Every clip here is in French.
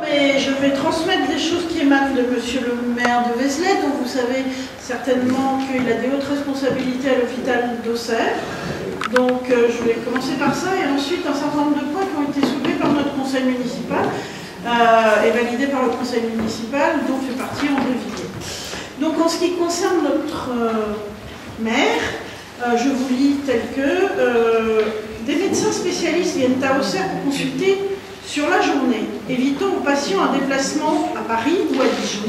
Mais je vais transmettre des choses qui émanent de monsieur le maire de Vézelay, dont vous savez certainement qu'il a des hautes responsabilités à l'hôpital d'Auxerre. Donc je vais commencer par ça et ensuite un certain nombre de points qui ont été soulevés par notre conseil municipal et validés par le conseil municipal dont fait partie André Villiers. Donc en ce qui concerne notre maire, je vous lis tel que des médecins spécialistes viennent à Auxerre pour consulter sur la journée, évitant aux patients un déplacement à Paris ou à Dijon,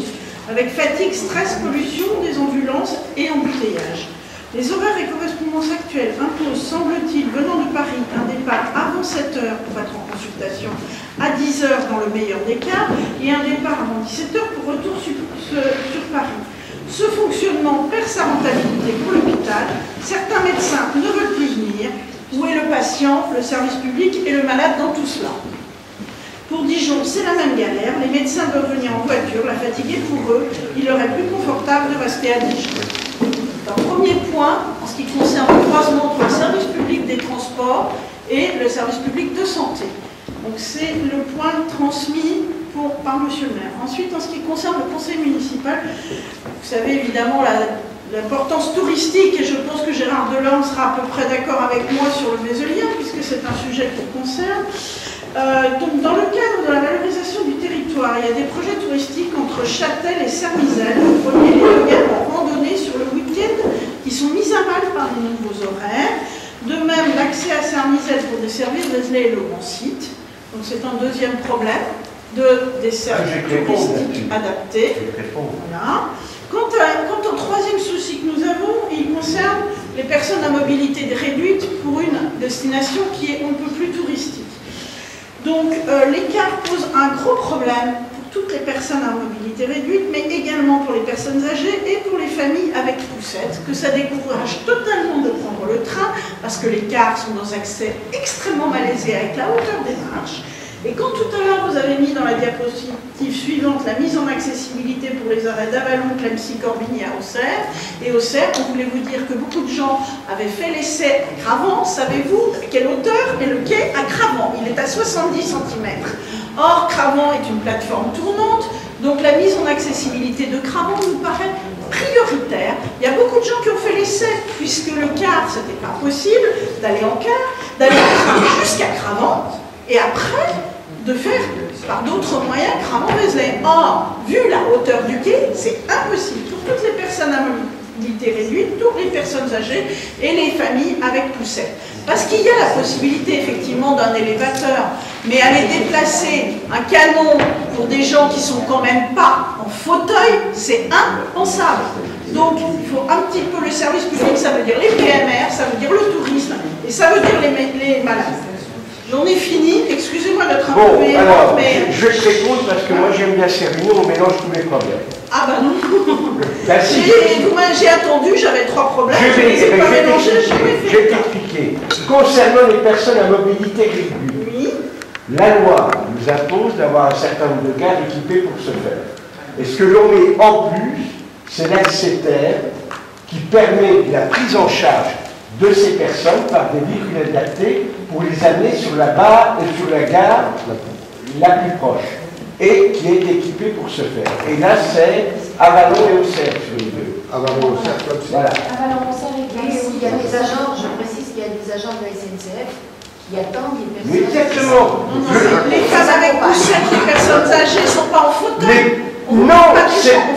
avec fatigue, stress, pollution des ambulances et embouteillage. Les horaires et correspondances actuelles imposent, semble-t-il, venant de Paris, un départ avant 7 h pour être en consultation, à 10 h dans le meilleur des cas, et un départ avant 17 h pour retour sur Paris. Ce fonctionnement perd sa rentabilité pour l'hôpital, certains médecins ne veulent plus venir. Où est le patient, le service public et le malade dans tout cela? Pour Dijon, c'est la même galère. Les médecins doivent venir en voiture, la fatigue est pour eux. Il leur est plus confortable de rester à Dijon. Un premier point, en ce qui concerne le croisement entre le service public des transports et le service public de santé. Donc c'est le point transmis par monsieur le maire. Ensuite, en ce qui concerne le conseil municipal, vous savez évidemment l'importance touristique, et je pense que Gérard Delorme sera à peu près d'accord avec moi sur le Vézelien, puisque c'est un sujet qui concerne. Donc, dans le cadre de la valorisation du territoire, il y a des projets touristiques entre Châtel et Sermizel, le premier les lieux en randonnée sur le week-end, qui sont mis à mal par les nouveaux horaires. De même, l'accès à Sermizel pour desservir Vézelay et le grand site. Donc c'est un deuxième problème de dessert touristique adapté. Voilà. Quant au troisième souci que nous avons, il concerne les personnes à mobilité réduite pour une destination qui est on ne peut plus touristique. Donc l'écart pose un gros problème pour toutes les personnes à mobilité réduite, mais également pour les personnes âgées et pour les familles avec poussettes, que ça décourage totalement de prendre le train, parce que les cars sont dans un accès extrêmement malaisé avec la hauteur des marches. Et quand tout à l'heure vous avez mis dans la diapositive suivante la mise en accessibilité pour les arrêts d'Avalon, Clemcy, Corbigny à Auxerre, et Auxerre, on voulait vous dire que beaucoup de gens avaient fait l'essai à Cravant. Savez-vous à quelle hauteur est le quai à Cravant? Il est à 70 cm. Or, Cravant est une plateforme tournante, donc la mise en accessibilité de Cravant nous paraît prioritaire. Il y a beaucoup de gens qui ont fait l'essai, puisque le car, ce n'était pas possible d'aller en car, d'aller en train jusqu'à Cravant, et après, de faire par d'autres moyens Cravant-Vézelay. Or, vu la hauteur du quai, c'est impossible pour toutes les personnes à mobilité réduite, toutes les personnes âgées et les familles avec poussettes. Parce qu'il y a la possibilité effectivement d'un élévateur, mais aller déplacer un canon pour des gens qui sont quand même pas en fauteuil, c'est impensable. Donc, il faut un petit peu le service public, ça veut dire les PMR, ça veut dire le tourisme, et ça veut dire les malades. J'en ai fini, excusez-moi d'être un peu véhément, mais... Je vais te répondre parce que moi j'aime bien ces réunions, on mélange tous les problèmes. Ah bah non. Si. J'ai attendu, j'avais 3 problèmes, je ne les ai pas mélangés, je vais t'expliquer. Concernant les personnes à mobilité réduite, oui. La loi nous impose d'avoir un certain nombre de gares équipées pour ce faire. Et ce que l'on met en plus, c'est l'accès-terre qui permet la prise en charge de ces personnes par des véhicules adaptés pour les amener sur la gare la plus proche et qui est équipée pour ce faire. Et là, c'est Avalon et Auxerre sur les deux. Avalon, Auxerre, comme ça. Voilà. Avalon, Auxerre et il y a des agents, je précise qu'il y a des agents de la SNCF qui attendent les personnes. Mais exactement. Les femmes avec poussettes, les personnes âgées ne sont pas en fauteuil. Non,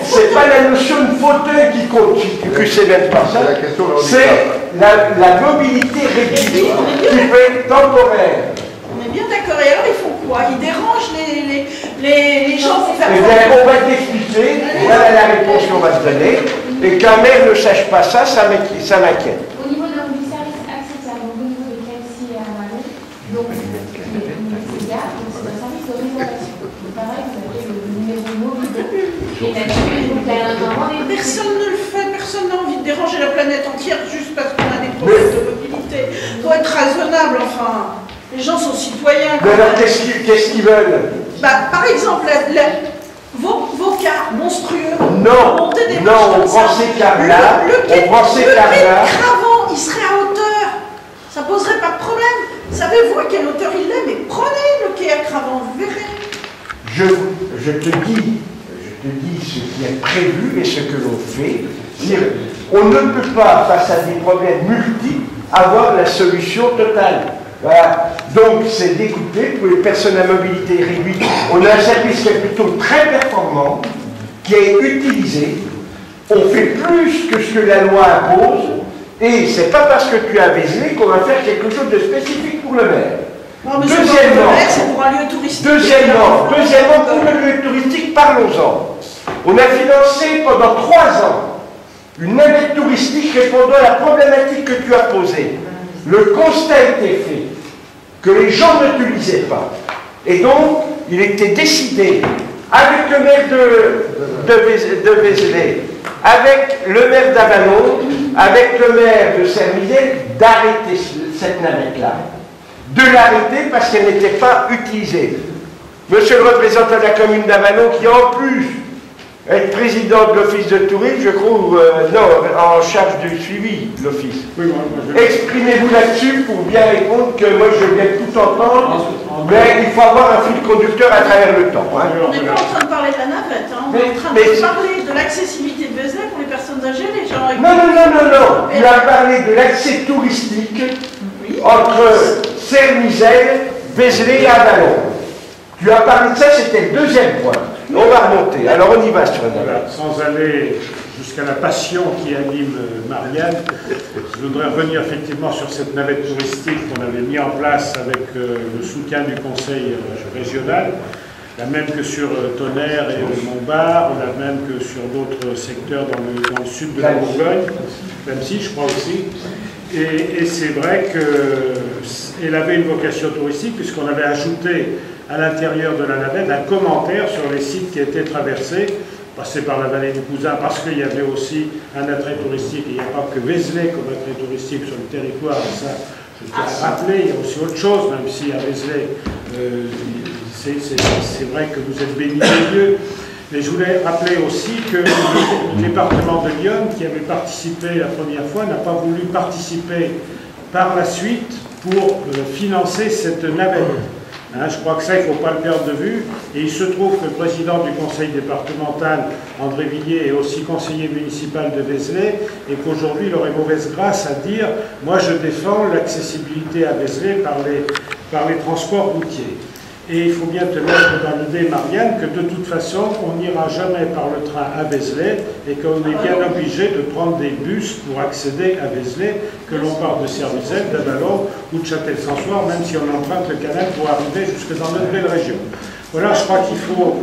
c'est pas la notion de fauteuil qui compte, que c'est même pas ça. C'est la mobilité réduite qui peut être temporaire. On est bien d'accord. Et alors ils font quoi? Ils dérangent les gens pour faire... Eh bien, on va t'expliquer, voilà la réponse qu'on va te donner. Et qu'un maire ne sache pas ça, ça m'inquiète. Au niveau du service accessible, au niveau de Clemcy et Avalon, donc c'est un service de réservation. Pareil, vous avez le numéro mobile. Personne ne le fait, personne n'a envie de déranger la planète entière juste parce qu'on a des problèmes de mobilité. Il faut être raisonnable, enfin. Les gens sont citoyens. Mais alors, qu'est-ce qu'ils veulent? Par exemple, vos cars monstrueux. Non, on prend ces cars-là. Le Cravant, il serait à hauteur. Ça poserait pas de problème. Savez-vous à quelle hauteur il est? Mais prenez le quai à Cravant, vous verrez. je te dis ce qui est prévu et ce que l'on fait. On ne peut pas, face à des problèmes multiples, avoir la solution totale. Voilà. Donc, c'est d'écouter pour les personnes à mobilité réduite. On a un service qui est plutôt très performant, qui est utilisé. On fait plus que ce que la loi impose. Et c'est pas parce que tu as Vézelay qu'on va faire quelque chose de spécifique pour le maire. Non, mais Deuxièmement, c'est pour un lieu touristique. Deuxièmement, pour le lieu touristique, parlons-en. On a financé pendant 3 ans une navette touristique répondant à la problématique que tu as posée. Le constat a été fait que les gens ne l'utilisaient pas. Et donc, il était décidé, avec le maire de Vézelay, avec le maire d'Avallon, avec le maire de Saint-Mizel, d'arrêter cette navette-là. De l'arrêter parce qu'elle n'était pas utilisée. Monsieur le représentant de la commune d'Avallon, qui en plus est président de l'office de tourisme, je crois, en charge du suivi de l'office. Oui, exprimez-vous là-dessus pour bien répondre que moi je viens tout entendre, mais il faut avoir un fil conducteur à travers le temps. Hein. On n'est pas en train de parler de la navette, hein. On est en train de parler de l'accessibilité de Vézelay pour les personnes âgées, les gens avec... Non. Il a parlé de l'accès touristique entre Saint-Mizel, Vézelay et Avallon. Tu as parlé de ça, c'était le deuxième point. On va remonter. Alors on y va sur la navette. Sans aller jusqu'à la passion qui anime Marianne, je voudrais revenir effectivement sur cette navette touristique qu'on avait mis en place avec le soutien du conseil régional, la même que sur Tonnerre et Montbard, la même que sur d'autres secteurs dans le sud de la Bourgogne, même si je crois aussi. Et c'est vrai qu'elle avait une vocation touristique puisqu'on avait ajouté à l'intérieur de la navette un commentaire sur les sites qui étaient traversés, passés par la vallée du Cousin, parce qu'il y avait aussi un attrait touristique. Il n'y a pas que Vézelay comme attrait touristique sur le territoire, et ça, je tiens à rappeler, il y a aussi autre chose, même si à Vézelay, c'est vrai que vous êtes bénis des lieux. Mais je voulais rappeler aussi que le département de Lyon, qui avait participé la première fois, n'a pas voulu participer par la suite pour financer cette navette. Hein, je crois que ça, il ne faut pas le perdre de vue. Et il se trouve que le président du conseil départemental, André Villiers, est aussi conseiller municipal de Vézelay, et qu'aujourd'hui, il aurait mauvaise grâce à dire « Moi, je défends l'accessibilité à Vézelay par les transports routiers ». Et il faut bien te mettre dans l'idée, Marianne, que de toute façon, on n'ira jamais par le train à Vézelay et qu'on est bien obligé de prendre des bus pour accéder à Vézelay, que l'on parte de Servizel, d'Avallon ou de Châtel-François, même si on emprunte le canal pour arriver jusque dans notre belle région. Voilà, je crois qu'il faut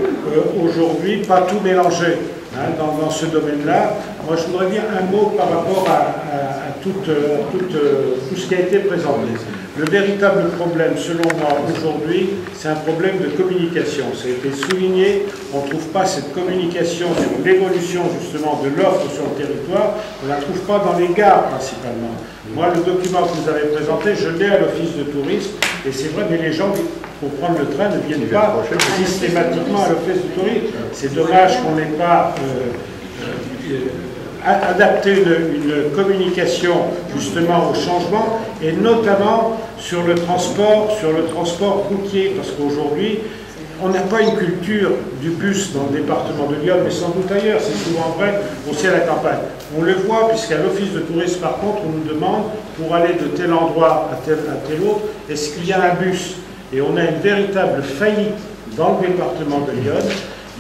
aujourd'hui pas tout mélanger hein, dans ce domaine-là. Moi, je voudrais dire un mot par rapport à tout ce qui a été présenté. Le véritable problème, selon moi, aujourd'hui, c'est un problème de communication. Ça a été souligné, on ne trouve pas cette communication sur l'évolution, justement, de l'offre sur le territoire, on ne la trouve pas dans les gares, principalement. Moi, le document que vous avez présenté, je l'ai à l'office de tourisme, et c'est vrai, mais les gens, pour prendre le train, ne viennent pas systématiquement à l'office de tourisme. C'est dommage qu'on n'ait pas... adapter une communication justement au changement et notamment sur le transport routier, parce qu'aujourd'hui on n'a pas une culture du bus dans le département de Lyon, mais sans doute ailleurs, c'est souvent vrai aussi à la campagne. On le voit puisqu'à l'office de tourisme par contre on nous demande pour aller de tel endroit à tel autre, est-ce qu'il y a un bus? Et on a une véritable faillite dans le département de Lyon.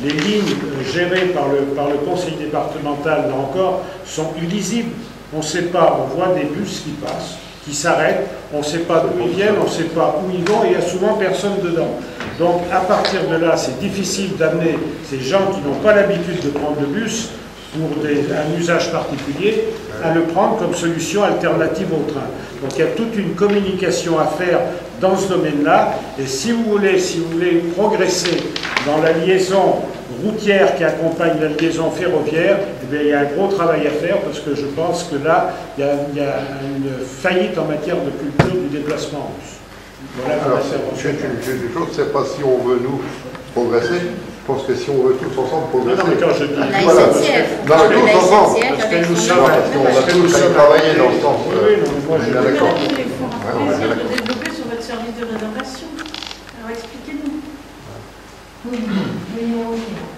Les lignes gérées par le conseil départemental, là encore, sont illisibles. On ne sait pas, on voit des bus qui passent, qui s'arrêtent, on ne sait pas d'où ils viennent, on ne sait pas où ils vont, et il n'y a souvent personne dedans. Donc, à partir de là, c'est difficile d'amener ces gens qui n'ont pas l'habitude de prendre le bus pour un usage particulier, à le prendre comme solution alternative au train. Donc il y a toute une communication à faire dans ce domaine-là, et si vous voulez progresser dans la liaison routière qui accompagne la liaison ferroviaire, eh bien, il y a un gros travail à faire, parce que je pense que là, il y a une faillite en matière de culture du déplacement en bus. Voilà. Alors, c'est une chose, c'est pas si on veut nous progresser. Je pense que si on veut tous ensemble progresser... Non, mais quand je dis... Voilà, tous ensemble. Parce que nous sommes... On a tous travaillé dans ce sens. Oui, non, mais moi je... Il faut un plaisir de développer sur votre service de réservation. Alors expliquez-nous. Oui, le numéro client.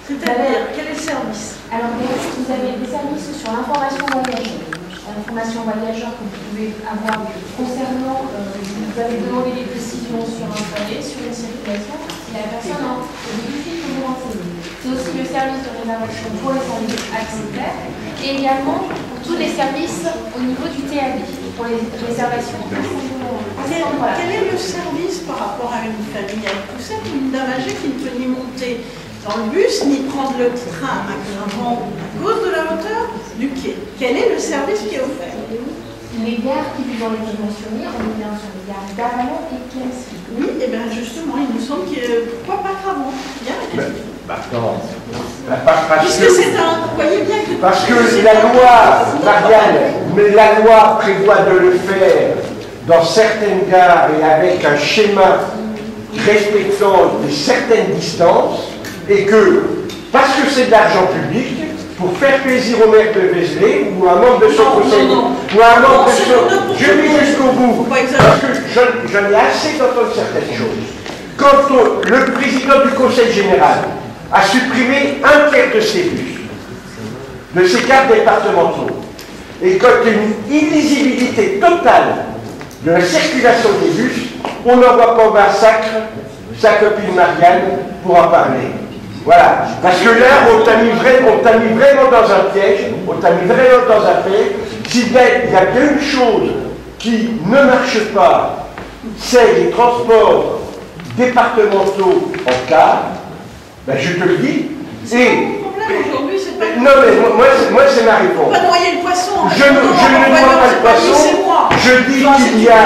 C'est-à-dire, quel est le service? Alors, vous avez des services sur l'information voyageur. L'information voyageur que vous pouvez avoir concernant, vous avez demandé des précisions sur un trajet, sur une circulation. Si la personne a des difficultés pour vous renseigner. C'est aussi le service de réservation pour les services accès et également pour tous les services au niveau du TAB, pour les réservations. Quel est le service par rapport à une famille avec poussette ou une dame âgée qui ne peut ni monter dans le bus, ni prendre le train à Clermont à cause de la hauteur du quai? Quel est le service qui est offert? Les gares qui sont les mentionnés, on est bien sur les gares d'Avalon et Clamcy. Oui, et bien justement, il nous semble que pourquoi pas Clermont? Bien la question. Puisque c'est un. Vous voyez bien que. Parce que la loi, Marianne, mais la loi prévoit de le faire dans certaines gares et avec un schéma respectant certaines distances, et que, parce que c'est de l'argent public, pour faire plaisir au maire de Vézelay ou à un membre de son conseil, ou à un membre de son... Je vais jusqu'au bout, parce que j'en ai assez d'entendre certaines choses. Quand le président du conseil général a supprimé un tiers de ses bus, de ses cartes départementaux, et quand il y a une illisibilité totale de la circulation des bus, on n'envoie pas au massacre sa copine Marianne pour en parler. Voilà. Parce que là, on t'a mis vraiment dans un piège, on t'a mis vraiment dans un piège. Si bien il y a bien une chose qui ne marche pas, c'est les transports départementaux en car, ben je te le dis. Et aujourd'hui, c'est pas. Non, mais moi c'est ma réponse. Pas noyer le poisson. Je ne noie pas le poisson. Je dis qu'il y a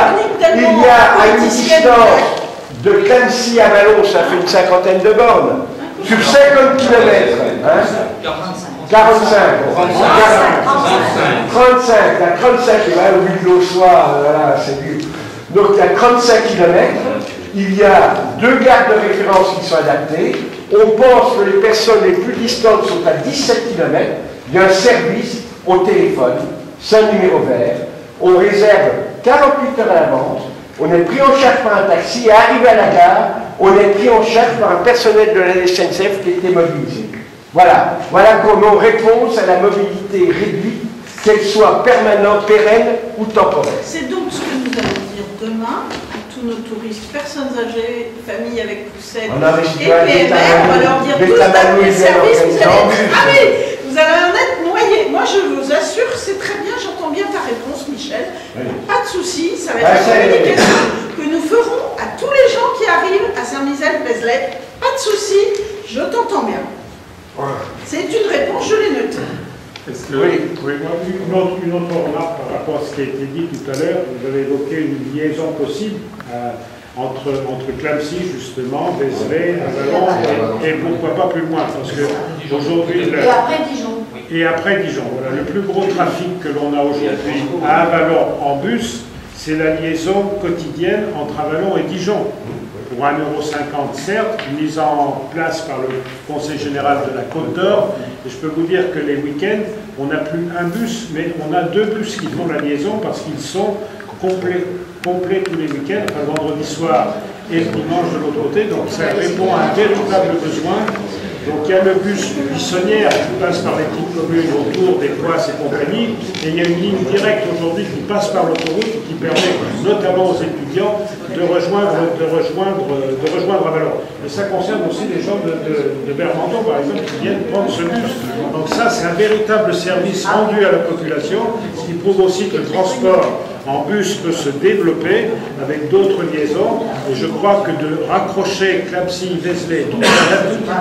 à une distance de Clamcy à Vallon, ça fait une cinquantaine de bornes. Sur 50 km. Hein, 45. 35. Il y a 35 km. Au but de l'Aussois, voilà, c'est mieux. Donc il y a 35 km. Il y a 2 gares de référence qui sont adaptées. On pense que les personnes les plus distantes sont à 17 km. Il y a un service au téléphone, c'est un numéro vert. On réserve 48 heures à l'avance. On est pris en charge par un taxi et arrivé à la gare, on est pris en charge par un personnel de la SNCF qui était mobilisé. Voilà comment réponse à la mobilité réduite, qu'elle soit permanente, pérenne ou temporaire. C'est donc ce que nous allons dire demain à tous nos touristes, personnes âgées, familles avec poussettes et PMR, on va leur dire tous dans les services, vous allez en être noyés. Moi je vous assure, c'est très bien, j'entends bien ta réponse Michel, pas de souci, ça va être une communication que nous ferons à tous les gens qui arrivent à Saint-Mizel-Vézelay, pas de souci, je t'entends bien. C'est une réponse, je l'ai notée. Une autre remarque par rapport à ce qui a été dit tout à l'heure, vous avez évoqué une liaison possible entre Clamcy, justement, Vézelay, Avalon, et pourquoi pas plus loin, parce que aujourd'hui... Et après Dijon. Et après Dijon, voilà, le plus gros trafic que l'on a aujourd'hui à Avalon en bus, c'est la liaison quotidienne entre Avalon et Dijon. Pour 1,50 € certes, mise en place par le Conseil général de la Côte d'Or. Et je peux vous dire que les week-ends, on n'a plus un bus, mais on a 2 bus qui font la liaison parce qu'ils sont complets tous les week-ends, le vendredi soir et le dimanche de l'autre côté. Donc ça répond à un véritable besoin. Donc il y a le bus Buissonnière qui passe par les petites communes autour des Poisses et compagnie, et il y a une ligne directe aujourd'hui qui passe par l'autoroute qui permet notamment aux étudiants de rejoindre Avalon. Et ça concerne aussi les gens de Bermenton par exemple qui viennent prendre ce bus. Donc ça c'est un véritable service rendu à la population, ce qui prouve aussi que le transport en bus peut se développer avec d'autres liaisons, et je crois que de raccrocher Clamcy, Vézelay,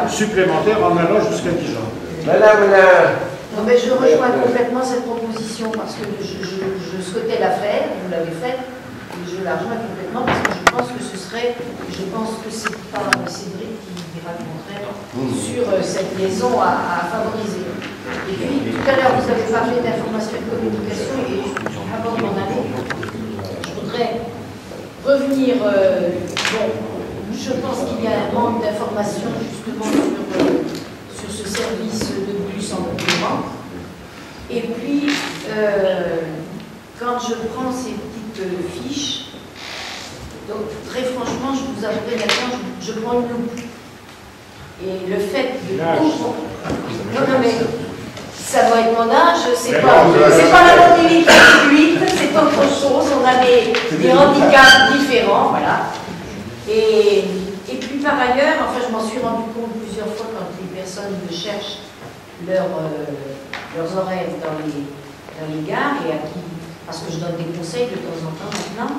supplémentaires en allant jusqu'à Dijon. Non, mais je rejoins complètement cette proposition parce que je souhaitais la faire, vous l'avez faite, et je la rejoins complètement parce que je pense que c'est pas Cédric qui raconterait sur cette liaison à favoriser. Et puis tout à l'heure vous avez parlé d'information et de communication et avant de m'en aller, je voudrais revenir, je pense qu'il y a un manque d'information justement sur ce service de bus en mouvement. Et puis, quand je prends ces petites fiches, donc très franchement, je vous avouerai maintenant, je prends une loupe. Et le fait de tout... Non, mais ça doit être mon âge, c'est pas la mobilité réduite, c'est autre chose. On a des handicaps différents, voilà. Et puis par ailleurs, enfin je m'en suis rendu compte plusieurs fois quand les personnes me cherchent leurs horaires dans les gares, et parce que je donne des conseils de temps en temps maintenant,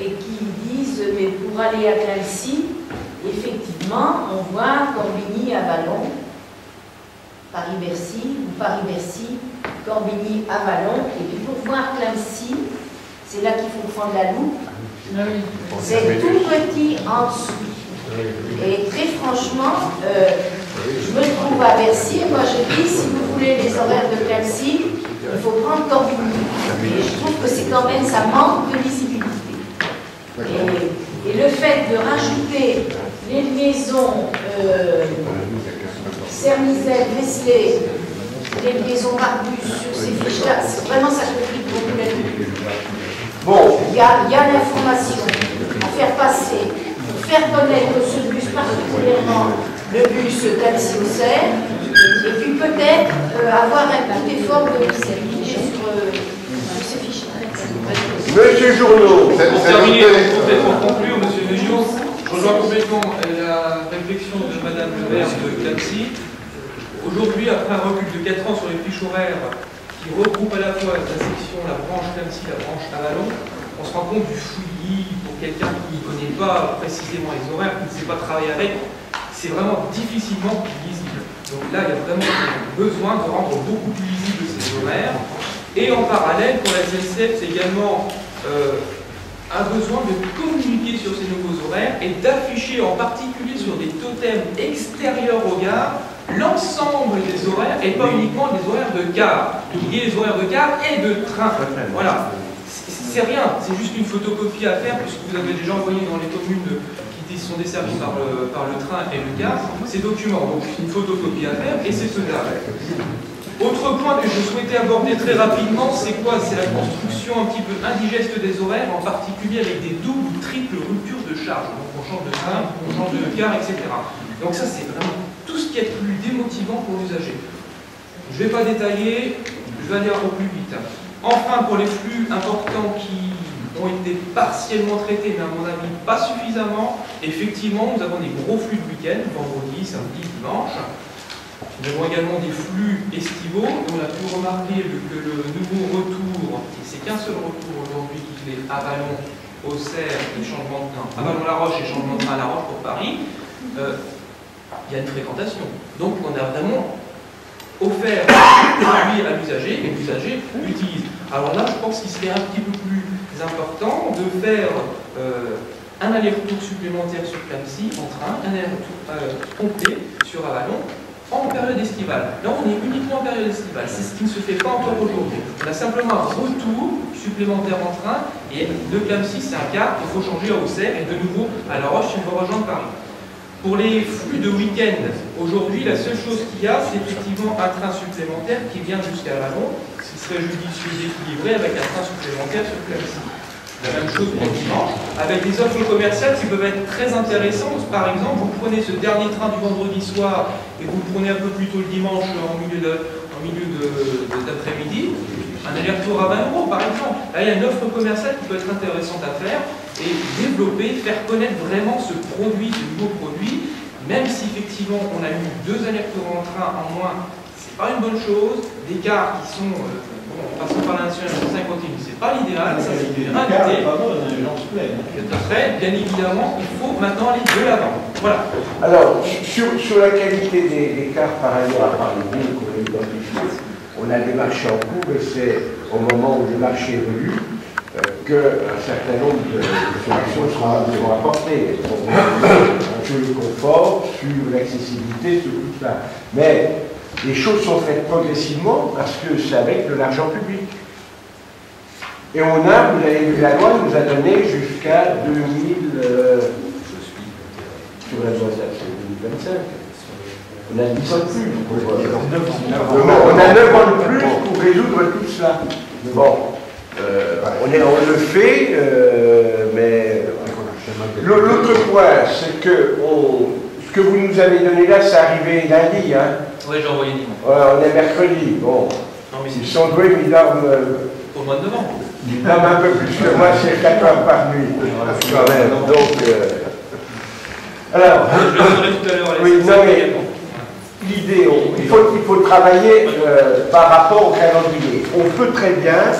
et qui disent, mais pour aller à Clamecy, effectivement, on voit Corbigny à Vallon, Paris-Bercy, ou Paris-Bercy, Corbigny à Vallon, et puis pour voir Clamecy, c'est là qu'il faut prendre la loupe. C'est tout petit en dessous. Et très franchement, je me trouve à Bercy, et moi je dis, si vous voulez les horaires de Clamecy, il faut prendre Corbigny. Et je trouve que c'est quand même, ça manque de visibilité. Et le fait de rajouter les liaisons Cermisel, Vézelay, les liaisons Barbus sur ces fiches-là, c'est vraiment ça complique beaucoup la vie. Bon. Il y a l'information à faire passer, faire connaître ce bus, particulièrement le bus Clamecy-Auxerre, et puis peut-être avoir un petit effort de visibilité sur ces fiches. Monsieur Journeau. Pour terminer, complètement conclure, Monsieur Mégion, je rejoins complètement la réflexion de Madame le maire de Clamecy. Aujourd'hui, après un recul de 4 ans sur les fiches horaires qui regroupent à la fois la section, la branche Clamecy, la branche Avalon, on se rend compte du fouillis pour quelqu'un qui ne connaît pas précisément les horaires, qui ne sait pas travailler avec. C'est vraiment difficilement lisible. Donc là, il y a vraiment besoin de rendre beaucoup plus lisible ces horaires. Et en parallèle, pour la SNCF, c'est également un besoin de communiquer sur ces nouveaux horaires et d'afficher en particulier sur des totems extérieurs aux gares l'ensemble des horaires et pas uniquement des horaires de gare. Il y a les horaires de gare et de train. Voilà. C'est rien, c'est juste une photocopie à faire puisque vous avez déjà envoyé dans les communes qui sont desservies par le train et le gare ces documents. Donc une photocopie à faire et c'est faisable. Autre point que je souhaitais aborder très rapidement, c'est quoi? C'est la construction un petit peu indigeste des horaires, en particulier avec des doubles ou triples ruptures de charge. Donc on change de train, on change de gare, etc. Donc ça, c'est vraiment tout ce qui est plus démotivant pour l'usager. Je ne vais pas détailler, je vais aller un peu plus vite. Enfin, pour les flux importants qui ont été partiellement traités, mais à mon avis pas suffisamment, effectivement, nous avons des gros flux de week-end, vendredi, samedi, dimanche. Nous avons également des flux estivaux. On a pu remarquer que le nouveau retour, et c'est qu'un seul retour aujourd'hui qui est à Vallon, Auxerre et changement de train, à Vallon-la-Roche et changement de train à La Roche pour Paris, il y a une fréquentation. Donc on a vraiment offert un produit à l'usager et l'usager l'utilise. Alors là, je pense qu'il serait un petit peu plus important de faire un aller-retour supplémentaire sur Clamecy en train, un aller-retour complet sur Avalon, en période estivale. Là, on est uniquement en période estivale. C'est ce qui ne se fait pas encore aujourd'hui. On a simplement un retour supplémentaire en train, et de Clamecy, c'est un quart, il faut changer à Auxerre, et de nouveau à La Roche, si on veut rejoindre Paris. Pour les flux de week-end, aujourd'hui, la seule chose qu'il y a, c'est effectivement un train supplémentaire qui vient jusqu'à Vallon, ce qui serait judicieux d'équilibrer avec un train supplémentaire sur Clamecy. La même chose pour le dimanche, avec des offres commerciales qui peuvent être très intéressantes. Par exemple, vous prenez ce dernier train du vendredi soir et vous le prenez un peu plus tôt le dimanche en milieu d'après-midi, un aller-retour à 20 € par exemple. Là, il y a une offre commerciale qui peut être intéressante à faire et développer, faire connaître vraiment ce produit, ce nouveau produit, même si effectivement on a eu 2 allers-retours en train en moins, c'est pas une bonne chose. Des gares qui sont passons par la nationale de 50 000, c'est pas l'idéal, ça c'est une réalité. Après, bien évidemment, il faut maintenant aller de l'avant. Voilà. Alors, sur la qualité des cars, par ailleurs, à part les bons qu'on a identifiés, on a des marchés en cours et c'est au moment où le marché évolue qu'un certain nombre de solutions seront apportées. Sur le confort, sur l'accessibilité, sur tout ça. Mais les choses sont faites progressivement parce que c'est avec de l'argent public. Et on a, vous avez vu, la loi nous a donné jusqu'à 2000, sur la loi, c'est 2025. On a 10 ans de plus. On a 9 ans de plus pour résoudre tout cela. Bon, on le fait, mais l'autre point, c'est que ce que vous nous avez donné là, c'est arrivé lundi, hein? Oui, j'ai envoyé dimanche. On est mercredi, bon. Non, mais Ils sont doués, mais ils dorment, pour le mois de novembre. ils dorment un peu plus que moi, c'est 4 heures par nuit, quand même. Donc, alors, Je le ferai tout à l'heure à la oui, SNCF non, mais également. l'idée, il faut travailler par rapport au calendrier. On peut très bien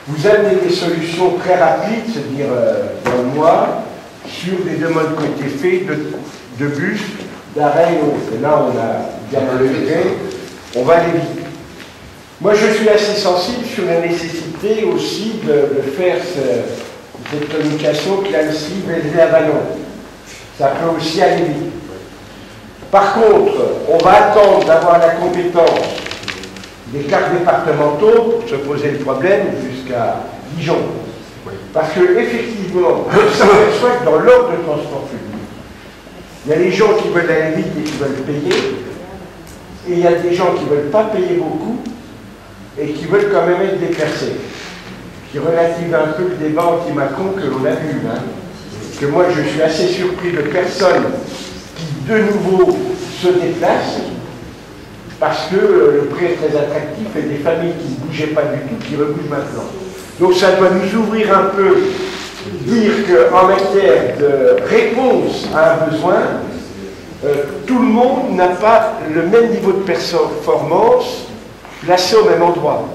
vous amener des solutions très rapides, c'est-à-dire dans le mois, sur des demandes qui ont été faites de bus, d'arrêt et autres. Et là, on a bien levé, on va aller vite. Moi, je suis assez sensible sur la nécessité aussi de faire cette communication Clancy, Vézelay à Vallon. Ça peut aussi aller vite. Par contre, on va attendre d'avoir la compétence des cartes départementaux pour se poser le problème jusqu'à Dijon. Parce qu'effectivement, on s'aperçoit que dans l'ordre de transport public, il y a les gens qui veulent aller vite et qui veulent payer, et il y a des gens qui ne veulent pas payer beaucoup et qui veulent quand même être déplacés. Qui relative un peu le débat anti-Macron que l'on a vu. Hein. Que moi, je suis assez surpris de personnes qui, de nouveau, se déplacent parce que le prix est très attractif et des familles qui ne bougeaient pas du tout, qui rebougent maintenant. Donc ça doit nous ouvrir un peu, dire qu'en matière de réponse à un besoin, tout le monde n'a pas le même niveau de performance placé au même endroit.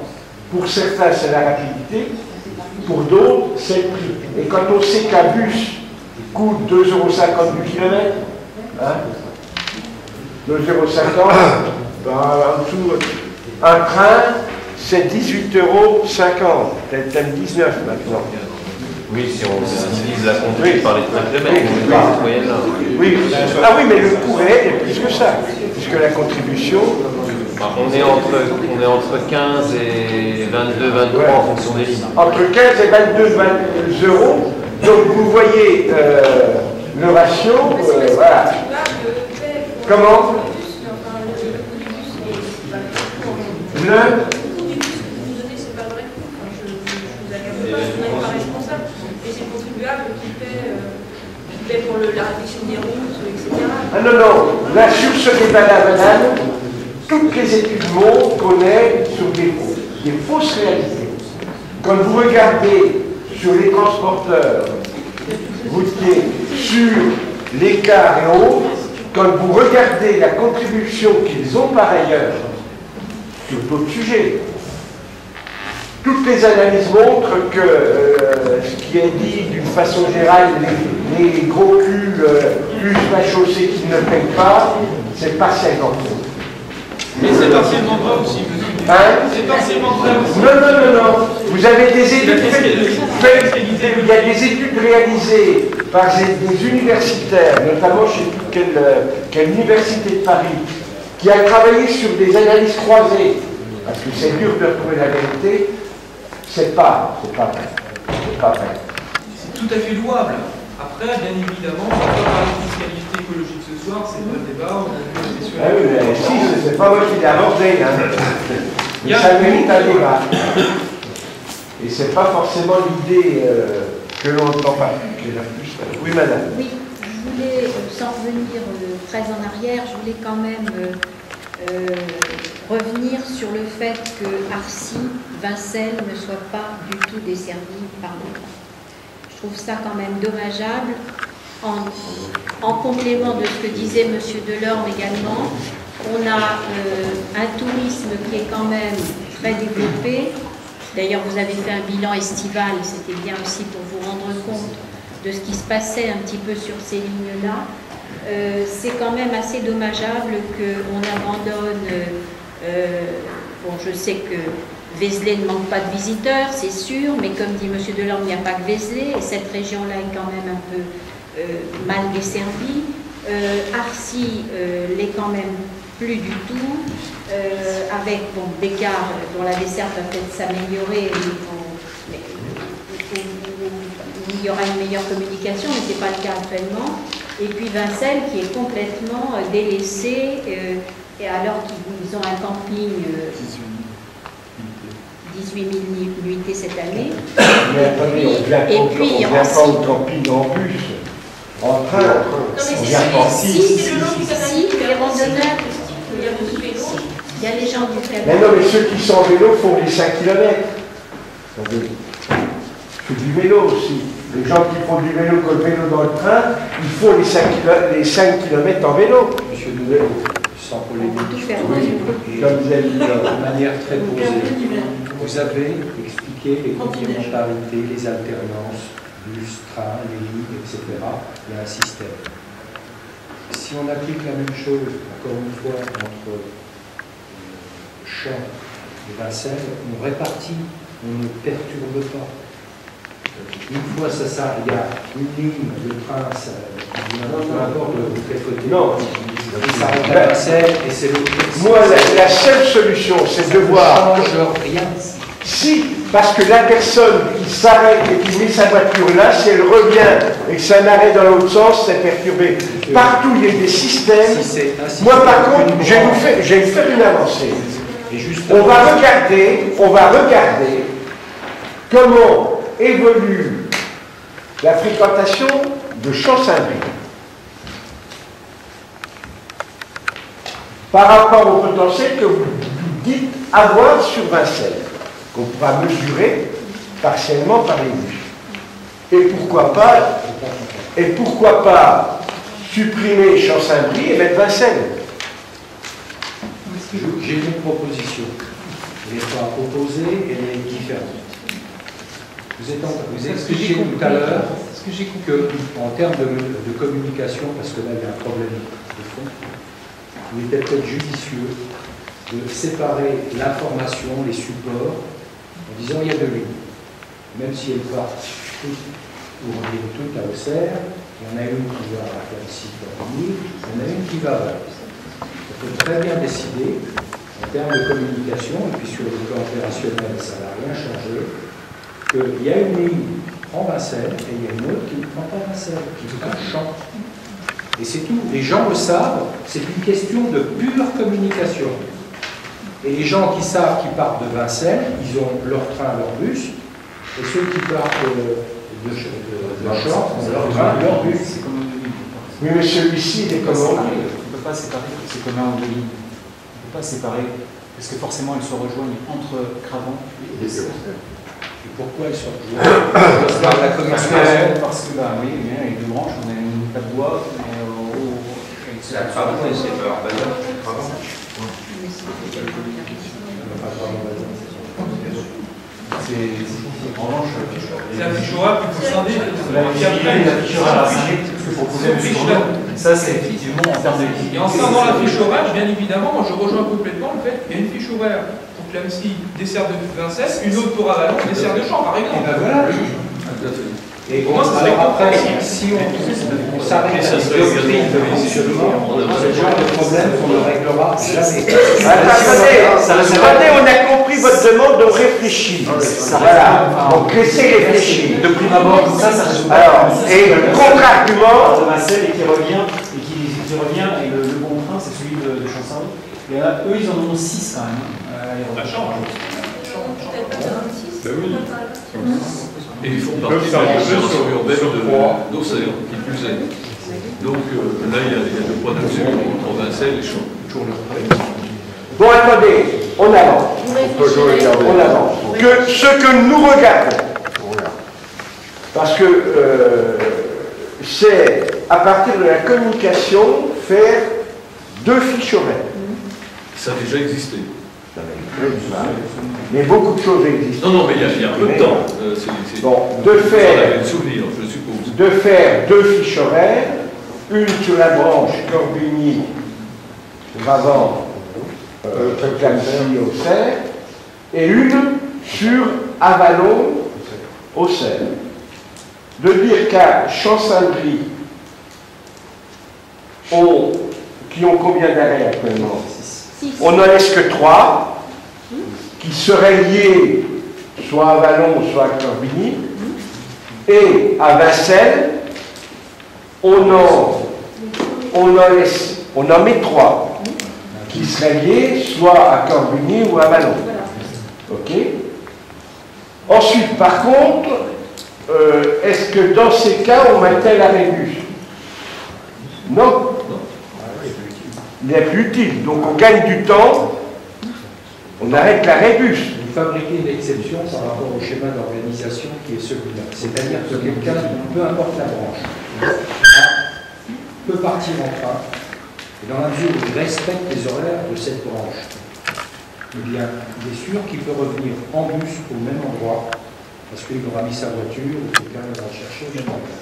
Pour certains, c'est la rapidité, pour d'autres, c'est le prix. Et quand on sait qu'un bus coûte 2,50 € du kilomètre, hein, 2,50 €, ben, en dessous, un train, c'est 18,50 €, peut-être 19 maintenant. Oui, si on divise la conduite par les kilomètres, oui. Ah oui, mais le coût réel est plus que ça, puisque la contribution... On est entre 15 et 22, 23 en fonction des lignes. Entre 15 et 22 euros. Donc vous voyez le ratio, voilà. Comment? Pour la réflexion des routes, etc. Ah non, non, là sur ce débat-là, madame, toutes les études montrent qu'on est sur des fausses réalités. Quand vous regardez sur les transporteurs routiers, sur l'écart et autres, quand vous regardez la contribution qu'ils ont par ailleurs sur d'autres sujets, toutes les analyses montrent que ce qui est dit d'une façon générale, les gros culs plus la chaussée qui ne payent pas, c'est pas 50. Mais c'est partiellement vrai aussi, monsieur. Hein? C'est partiellement vrai aussi. Non. Vous avez des études faites, il y a des études réalisées par des universitaires, notamment chez quelle université de Paris, qui a travaillé sur des analyses croisées, parce que c'est dur de retrouver la vérité. C'est pas vrai. C'est pas vrai. C'est tout à fait louable. Après, bien évidemment, on va pas parler de fiscalité écologique ce soir, c'est pas le débat. Ah oui, mais si, c'est pas moi qui l'ai abordé. Hein. Mais ça mérite un débat. Et c'est pas forcément l'idée que l'on entend pas. Oui, madame. Oui, je voulais, sans revenir très en arrière, je voulais quand même revenir sur le fait que Arcy, Vincelles ne soit pas du tout desservi par l'État. Je trouve ça quand même dommageable. En complément de ce que disait M. Delorme également, on a un tourisme qui est quand même très développé. D'ailleurs, vous avez fait un bilan estival, c'était bien aussi pour vous rendre compte de ce qui se passait un petit peu sur ces lignes-là. C'est quand même assez dommageable qu'on abandonne. Bon, je sais que Vézelay ne manque pas de visiteurs, c'est sûr, mais comme dit M. Delorme, il n'y a pas que Vézelay, et cette région-là est quand même un peu mal desservie. Arcy l'est quand même plus du tout, avec bon, des gares dont la desserte va peut-être s'améliorer, il y aura une meilleure communication, mais ce n'est pas le cas actuellement. Et puis Vincelles qui est complètement délaissé, et alors qu'ils ont un camping, 18 000 nuitées cette année. Mais attendez, on ne vient pas au camping en bus. En train, Non, mais on vient pas. si c'est le long du canal, les randonneurs, il y a beaucoup de vélos. il y a les gens du Mais canal. non, mais ceux qui sont en vélo font les 5 km. C'est du vélo aussi. Les gens qui font du vélo comme le vélo dans le train, ils font les 5 km en vélo. Monsieur Nouvel, sans polémique, Comme vous avez dit, de manière très posée, vous avez expliqué les complémentarités, les alternances, bus, train, les lignes, etc. Il y a un système. Si on applique la même chose, encore une fois, entre Champs et Vincennes, on répartit, on ne perturbe pas. Une fois ça s'arrête, il y a une ligne de train, peu importe de quel côté. Non. Il s'arrête à Vincennes et c'est l'autre. Moi, la seule solution, c'est de voir. Ça ne change rien. Si, parce que la personne qui s'arrête et qui met sa voiture là, si elle revient et que c'est un arrêt dans l'autre sens, c'est perturbé. Partout, il y a des systèmes. Moi, par contre, je vais vous faire une avancée. On va regarder comment évolue la fréquentation de Champs-Saint-Brie par rapport au potentiel que vous dites avoir sur Vincennes, qu'on pourra mesurer partiellement par les bus. Et pourquoi pas supprimer Champs-Saint-Brie et mettre Vincennes? J'ai une proposition. Elle n'est pas proposée, elle est différente. Vous expliquez tout à l'heure qu'en termes de communication, parce que là il y a un problème de fond, il était peut-être judicieux de séparer l'information, les supports, en disant il y a deux lignes. Même si elles partent toutes, ou on dit toutes à Auxerre, il y en a une qui va à Classy, il y en a une qui va à Valence. On peut très bien décider, en termes de communication, et puis sur le plan opérationnel, ça n'a rien changé, qu'il y a une ligne qui prend Vincennes et il y a une autre qui ne prend pas Vincennes, qui est un champ. Et c'est tout. Les gens le savent, c'est une question de pure communication. Et les gens qui savent qu'ils partent de Vincennes, ils ont leur train, leur bus, et ceux qui partent de Champs ont leur train, leur bus. Oui, mais celui-ci, il est comment? On ne peut pas séparer ces communs en deux lignes. On ne peut pas séparer, parce que forcément, ils se rejoignent entre Cravant et Auxerre. Et pourquoi ils se rejoignent? La communication. Parce que, bah oui, il y a deux branches, on a une pas de bois, c'est la Cravant et c'est leur bazar. En revanche, c'est affichera, puis vous scindez. Ça, c'est effectivement en termes de Et en scindant la fiche horaire, bien évidemment, moi je rejoins complètement le fait qu'il y a une fiche horaire pour Clamecy, dessert de Vincennes, une autre pour Avalon, dessert de Champs, par exemple. Et ben voilà. Et pour moi, ça serait après, si on s'arrête à une doctrine de fonctionnement, ce genre de problème, on ne le réglera jamais. Attendez, on a compris votre demande, donc réfléchis. Voilà, donc laissez réfléchir. De prime abord, comme ça résout. Alors, et contre-argument. De Vincennes et qui revient, et le bon train, c'est celui de Champs-Saint-Brie. Et là, eux, ils en ont 6 quand même. À Champs. Ben oui. Et ils font partie de l'agglomération urbaine d'Auxerre, qui plus est. Donc là, il y a deux points d'action entre Vincennes et Champs. Toujours leur travail. Bon, attendez, on avance. On avance. Que ce que nous regardons, parce que c'est à partir de la communication faire deux fiches horaires. Ça a déjà existé. Mais beaucoup de choses existent. Non, mais il y a un peu de temps. Bon, de faire deux fiches horaires, une sur la branche Corbigny, Ravant, Clamecy, Auxerre, et une sur Avalon, Auxerre. De dire qu'à Champs-Saint-Brie, qui ont combien d'arrêts actuellement? On n'en laisse que 3, qui seraient liés soit à Avalon, soit à Corbigny, et à Vincennes, on en met 3, qui seraient liés soit à Corbigny ou à Avalon. Ok? Ensuite, par contre, est-ce que dans ces cas, on maintient l'arrêt bus? Non. Il est plus utile. Donc on gagne du temps, on arrête l'arrêt bus. Vous fabriquez une exception par rapport au schéma d'organisation qui est celui-là. C'est-à-dire que quelqu'un, peu importe la branche, peut partir en train, et dans la mesure où il respecte les horaires de cette branche, eh bien, il est sûr qu'il peut revenir en bus au même endroit, parce qu'il aura mis sa voiture, ou quelqu'un va le chercher au même endroit.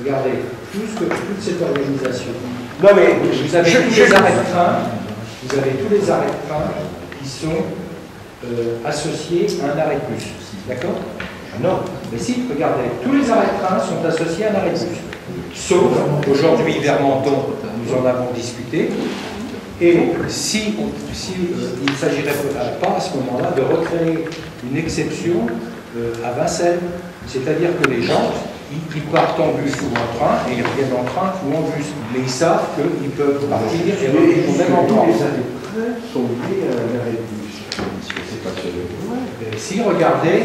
Regardez, toute cette organisation. Non mais, vous avez tous les arrêts de train, vous avez tous les arrêts de train qui sont associés à un arrêt de bus. D'accord? Non. Mais si, regardez, tous les arrêts de train sont associés à un arrêt de bus. Sauf, aujourd'hui, vers Menton, nous en avons discuté. Et si il ne s'agirait pas à ce moment-là de recréer une exception à Vincennes, c'est-à-dire que les gens, ils partent en bus ou en train, et ils reviennent en train ou en bus. Mais ils savent qu'ils peuvent partir et revenir au même endroit. Les arrêts de train sont liés à un arrêt de bus. C'est pas celui. Si regardez,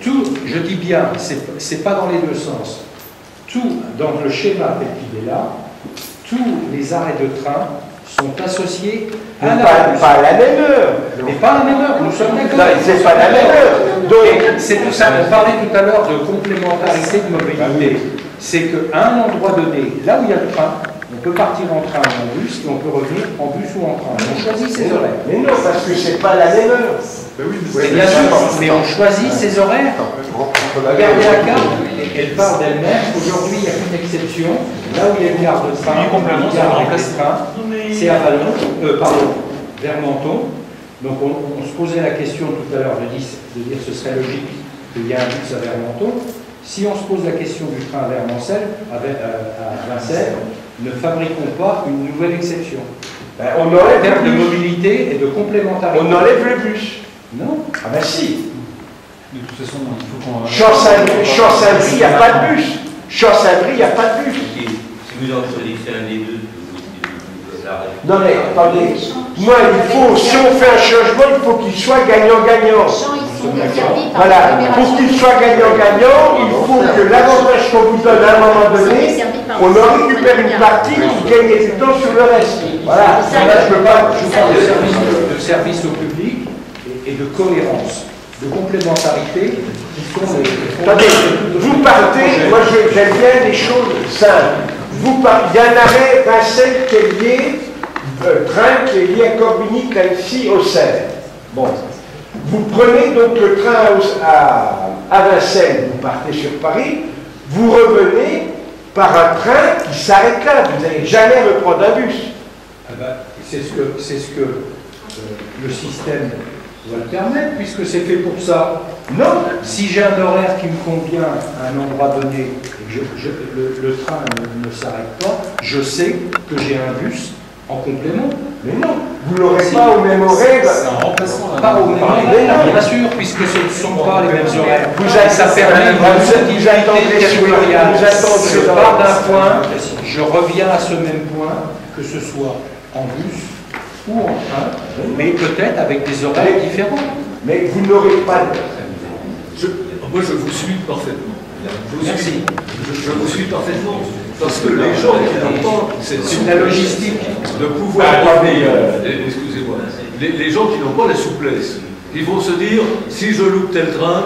tout, je dis bien, c'est pas dans les deux sens. Tout, dans le schéma tel qu'il est là, tous les arrêts de train sont associés à pas à la même heure. Mais pas à la même heure, nous sommes d'accord. C'est pas la même heure. Donc, c'est tout ça. On parlait tout à l'heure de complémentarité de mobilité. C'est qu'à un endroit donné, là où il y a le train, on peut partir en train ou en bus et on peut revenir en bus ou en train. On choisit ses horaires. Mais non, parce que c'est pas la même heure. Bien sûr, mais on choisit ses horaires. Regardez la carte, elle parle d'elle-même. Aujourd'hui, il n'y a qu'une exception. Là où il y a une gare de train, c'est à Vallon, vers Menton. Donc on se posait la question tout à l'heure de dire que ce serait logique qu'il y ait un bus à Vermenton. Si on se pose la question du train vers à Vincennes, ne fabriquons pas une nouvelle exception. On enlève en termes de mobilité et de complémentarité. On enlève le bus. Non. Ah ben si. De toute façon, il faut qu'on... Champs-Saint-Brie, il n'y a pas de bus. Champs-Saint-Brie, il n'y a pas de bus. Si vous en choisissez un des deux, non mais, attendez, moi il faut, si on fait un changement, il faut qu'il soit gagnant-gagnant. Voilà, pour qu'il soit gagnant-gagnant, il faut que l'avantage qu'on vous donne à un moment donné, on en récupère une partie pour gagner du temps sur le reste. Voilà, là je veux pas... Je parle de service au public et de cohérence, de complémentarité qui sont les... Attendez, vous partez, moi j'aime bien les choses simples. Il y a un arrêt Vincennes qui est lié, train qui est lié à Corbigny, là ici, au Serre. Bon. Vous prenez donc le train à Vincennes, vous partez sur Paris, vous revenez par un train qui s'arrête là, vous n'allez jamais reprendre un bus. Ah ben, c'est ce que le système doit le permettre, puisque c'est fait pour ça. Non, si j'ai un horaire qui me convient à un endroit donné, et que le train ne s'arrête pas, je sais que j'ai un bus en complément. Mais non, vous ne l'aurez pas au même horaire. Pas au même horaire, bien sûr, puisque ce ne sont pas les mêmes horaires. Ça permet une continuité territoriale. Je pars d'un point, je reviens à ce même point, que ce soit en bus ou en train, mais peut-être avec des horaires différents. Mais vous n'aurez pas... Moi, je vous suis parfaitement. Je vous suis parfaitement. Parce que les gens qui n'ont pas c'est la logistique de pouvoir revenir, excusez-moi, les gens qui n'ont pas la souplesse, ils vont se dire, si je loupe tel train,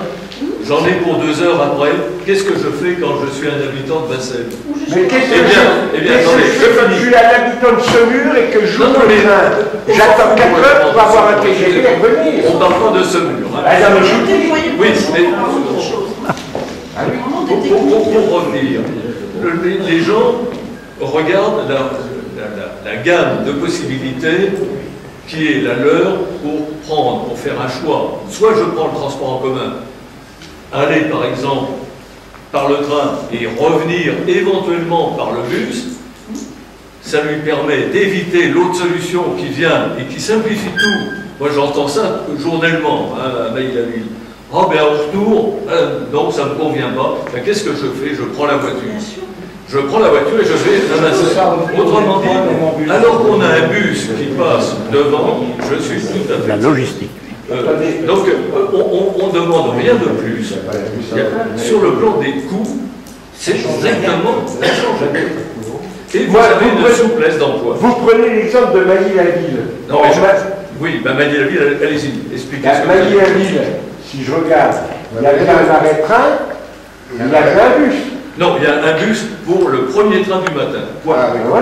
j'en ai pour 2 heures après, qu'est-ce que je fais quand je suis un habitant de Vincennes? Mais qu'est-ce que je suis un habitant de Saumur et que je loupe les trains? J'attends 4 heures pour avoir un TGV et revenir. On parle pas de Saumur. Ah non, mais je vous dis. Oui, mais pour revenir, les gens regardent la gamme de possibilités qui est la leur pour faire un choix. Soit je prends le transport en commun, aller par exemple par le train et revenir éventuellement par le bus, ça lui permet d'éviter l'autre solution qui vient et qui simplifie tout. Moi j'entends ça journellement à Maïlaville. Ah ben au retour, donc ça ne me convient pas. Ben, qu'est-ce que je fais? Je prends la voiture. Je prends la voiture et je vais à Vincennes. Autrement dit, alors qu'on a un bus qui passe devant, je suis tout à fait... La logistique. Donc on ne demande rien de plus. Sur le plan des coûts, c'est exactement la chose. et vous avez une souplesse d'emploi. Vous prenez l'exemple de Mailly-la-Ville. Non, mais oui, Mailly-la-Ville, allez-y, expliquez ce que Mailly-la-Ville, si je regarde, il y a bien un arrêt-train, il y a bien un bus. Non, il y a un bus pour le premier train du matin. Voilà. On va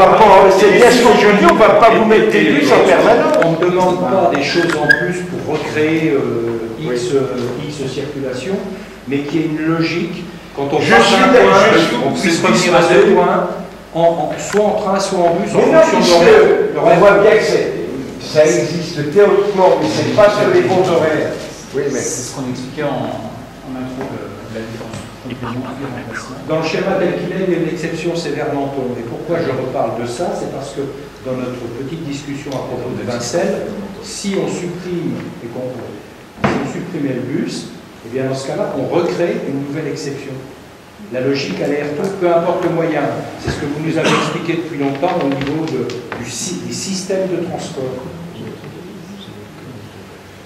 pas, c'est bien ce que je dis, on ne va pas vous mettre des bus en permanence. On ne demande pas des choses en plus pour recréer X circulation, mais qu'il y ait une logique. Quand on passe d'un point, on puisse revenir à ce point, soit en train, soit en bus, en fonction de l'horaire. On voit bien que ça existe théoriquement, mais ce n'est pas sur les bons horaires. Oui, mais c'est ce qu'on expliquait en intro de la différence. Dans le schéma tel qu'il est, il y a une exception sévère Menton. Et pourquoi je reparle de ça? C'est parce que dans notre petite discussion à propos de Vincelles, si on supprime le bus, et bien dans ce cas-là, on recrée une nouvelle exception. La logique aller-retour, peu importe le moyen. C'est ce que vous nous avez expliqué depuis longtemps au niveau des systèmes de transport.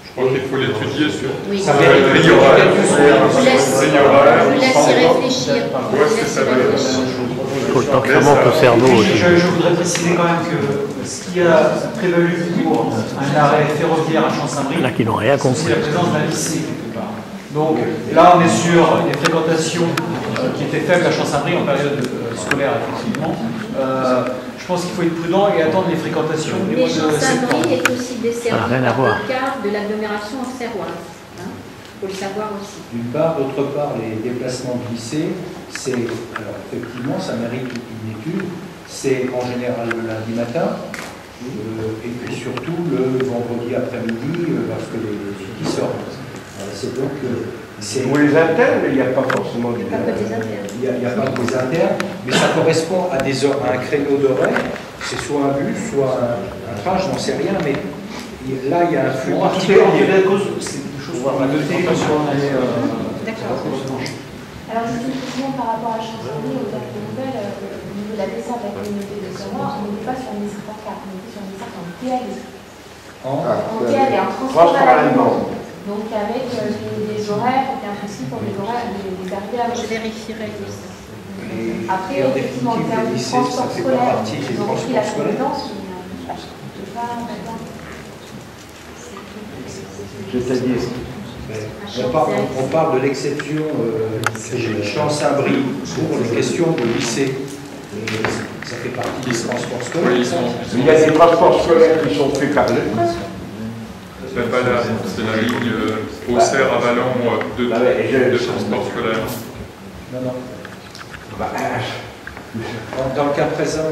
Je crois qu'il faut l'étudier sur. Oui. Ça Je vous laisse y réfléchir. Où est-ce que ça va être? Il faut le temps que ça monte au cerveau aussi. Je voudrais préciser quand même que ce qui a prévalu pour un arrêt ferroviaire à Champs-Saint-Brie, Il y en a qui n'ont rien compris. c'est la présence d'un lycée quelque part. Donc là, on est sur des fréquentations qui étaient faibles à Champs-Saint-Brie en période scolaire, effectivement. Je pense qu'il faut être prudent et attendre les fréquentations au Mais mois de septembre. Champs-Saint-Brie est aussi desservi rien à par voir. le quart de l'agglomération auxerroise. Il faut le savoir aussi. D'une part, d'autre part, les déplacements de lycée, c'est, alors effectivement, ça mérite une étude, c'est en général le lundi matin, et puis surtout le vendredi après-midi, lorsque les filles sortent. C'est donc... Ou les internes, mais il n'y a pas forcément des internes. Il n'y a pas que des internes, mais ça correspond à un créneau d'horaire, c'est soit un bus, soit un train, je n'en sais rien, mais là, il y a un flux particulier. C'est quelque chose qu'on va noter sur l'année. D'accord. Alors, juste une question par rapport à Champs-Saint-Brie, au terme de nouvelles, au niveau de la descente de la communauté de Samoa, on n'était pas sur une liste en carte, on était sur une liste en TAL. En TAL et en transport à la demande. Donc, avec des horaires, bien précis pour les horaires des arrivées à. Je vérifierai tout ça. Après, effectivement, en termes de transport scolaire, ils ont pris la compétence, mais on ne peut pas maintenant. C'est-à-dire on parle de l'exception Champs-Saint-Brie pour les questions de lycée. Et ça fait partie des transports scolaires. Il y a des transports scolaires qui sont faits par le. C'est pas là, c'est la ligne Auxerre à Vallon de transport scolaire. Non. Dans le cas présent,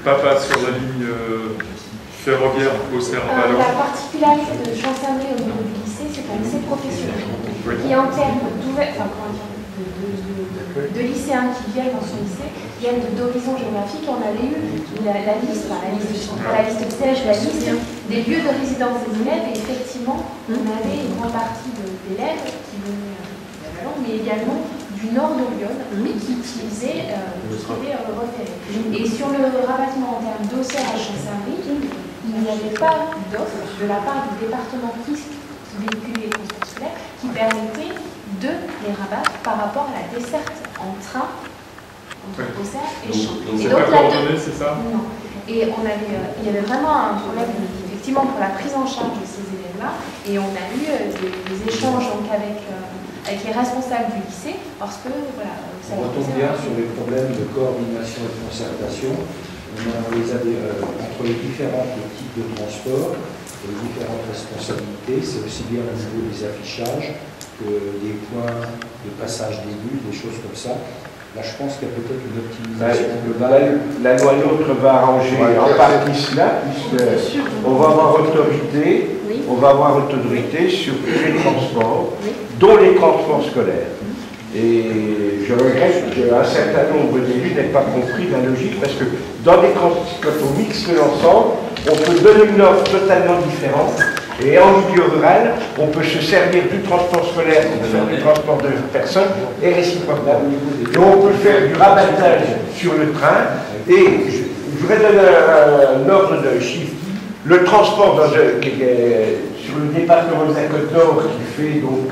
Pas sur la ligne ferroviaire Auxerre à Vallon. La particularité de Champs-Saint-Brie au niveau du lycée, c'est un lycée professionnel. Qui en termes de lycéens qui viennent dans son lycée, viennent d'horizons géographiques. On avait eu la liste du CEJ, la liste des lieux de résidence des élèves, et effectivement, on avait une grande partie d'élèves qui venaient de Vallon, mais également du nord de Lyon, qui utilisaient le référé. Et sur le rabattement en termes d'Auxerre à Champs-Saint-Brie, il n'y avait pas d'offre de la part du département qui véhiculait les transports scolaires qui permettait de les rabattre par rapport à la desserte en train entre Auxerre et Champs. C'est pas coordonné, c'est ça? Non. Et il y avait vraiment un problème, effectivement, pour la prise en charge de ces élèves-là. Et on a eu des échanges donc, avec les responsables du lycée, parce que voilà. On retombe bien sur les problèmes de coordination et de concertation. On les a entre les différents types de transport, les différentes responsabilités. C'est aussi bien au niveau des affichages que des points de passage des bus, des choses comme ça. Là, je pense qu'il y a peut-être une optimisation globale. La loi NOTRe va arranger en partie cela, puisqu'on va avoir autorité, sur tous les transports, dont les transports scolaires. Et je regrette qu'un certain nombre d'élus n'aient pas compris la logique, parce que quand on mixe l'ensemble, on peut donner une offre totalement différente. Et en milieu rural, on peut se servir du transport scolaire pour faire du transport de personnes et réciproquement. Et on peut faire du rabattage sur le train. Et je voudrais donner un ordre de chiffre. Le transport sur le département de la Côte-Nord qui fait donc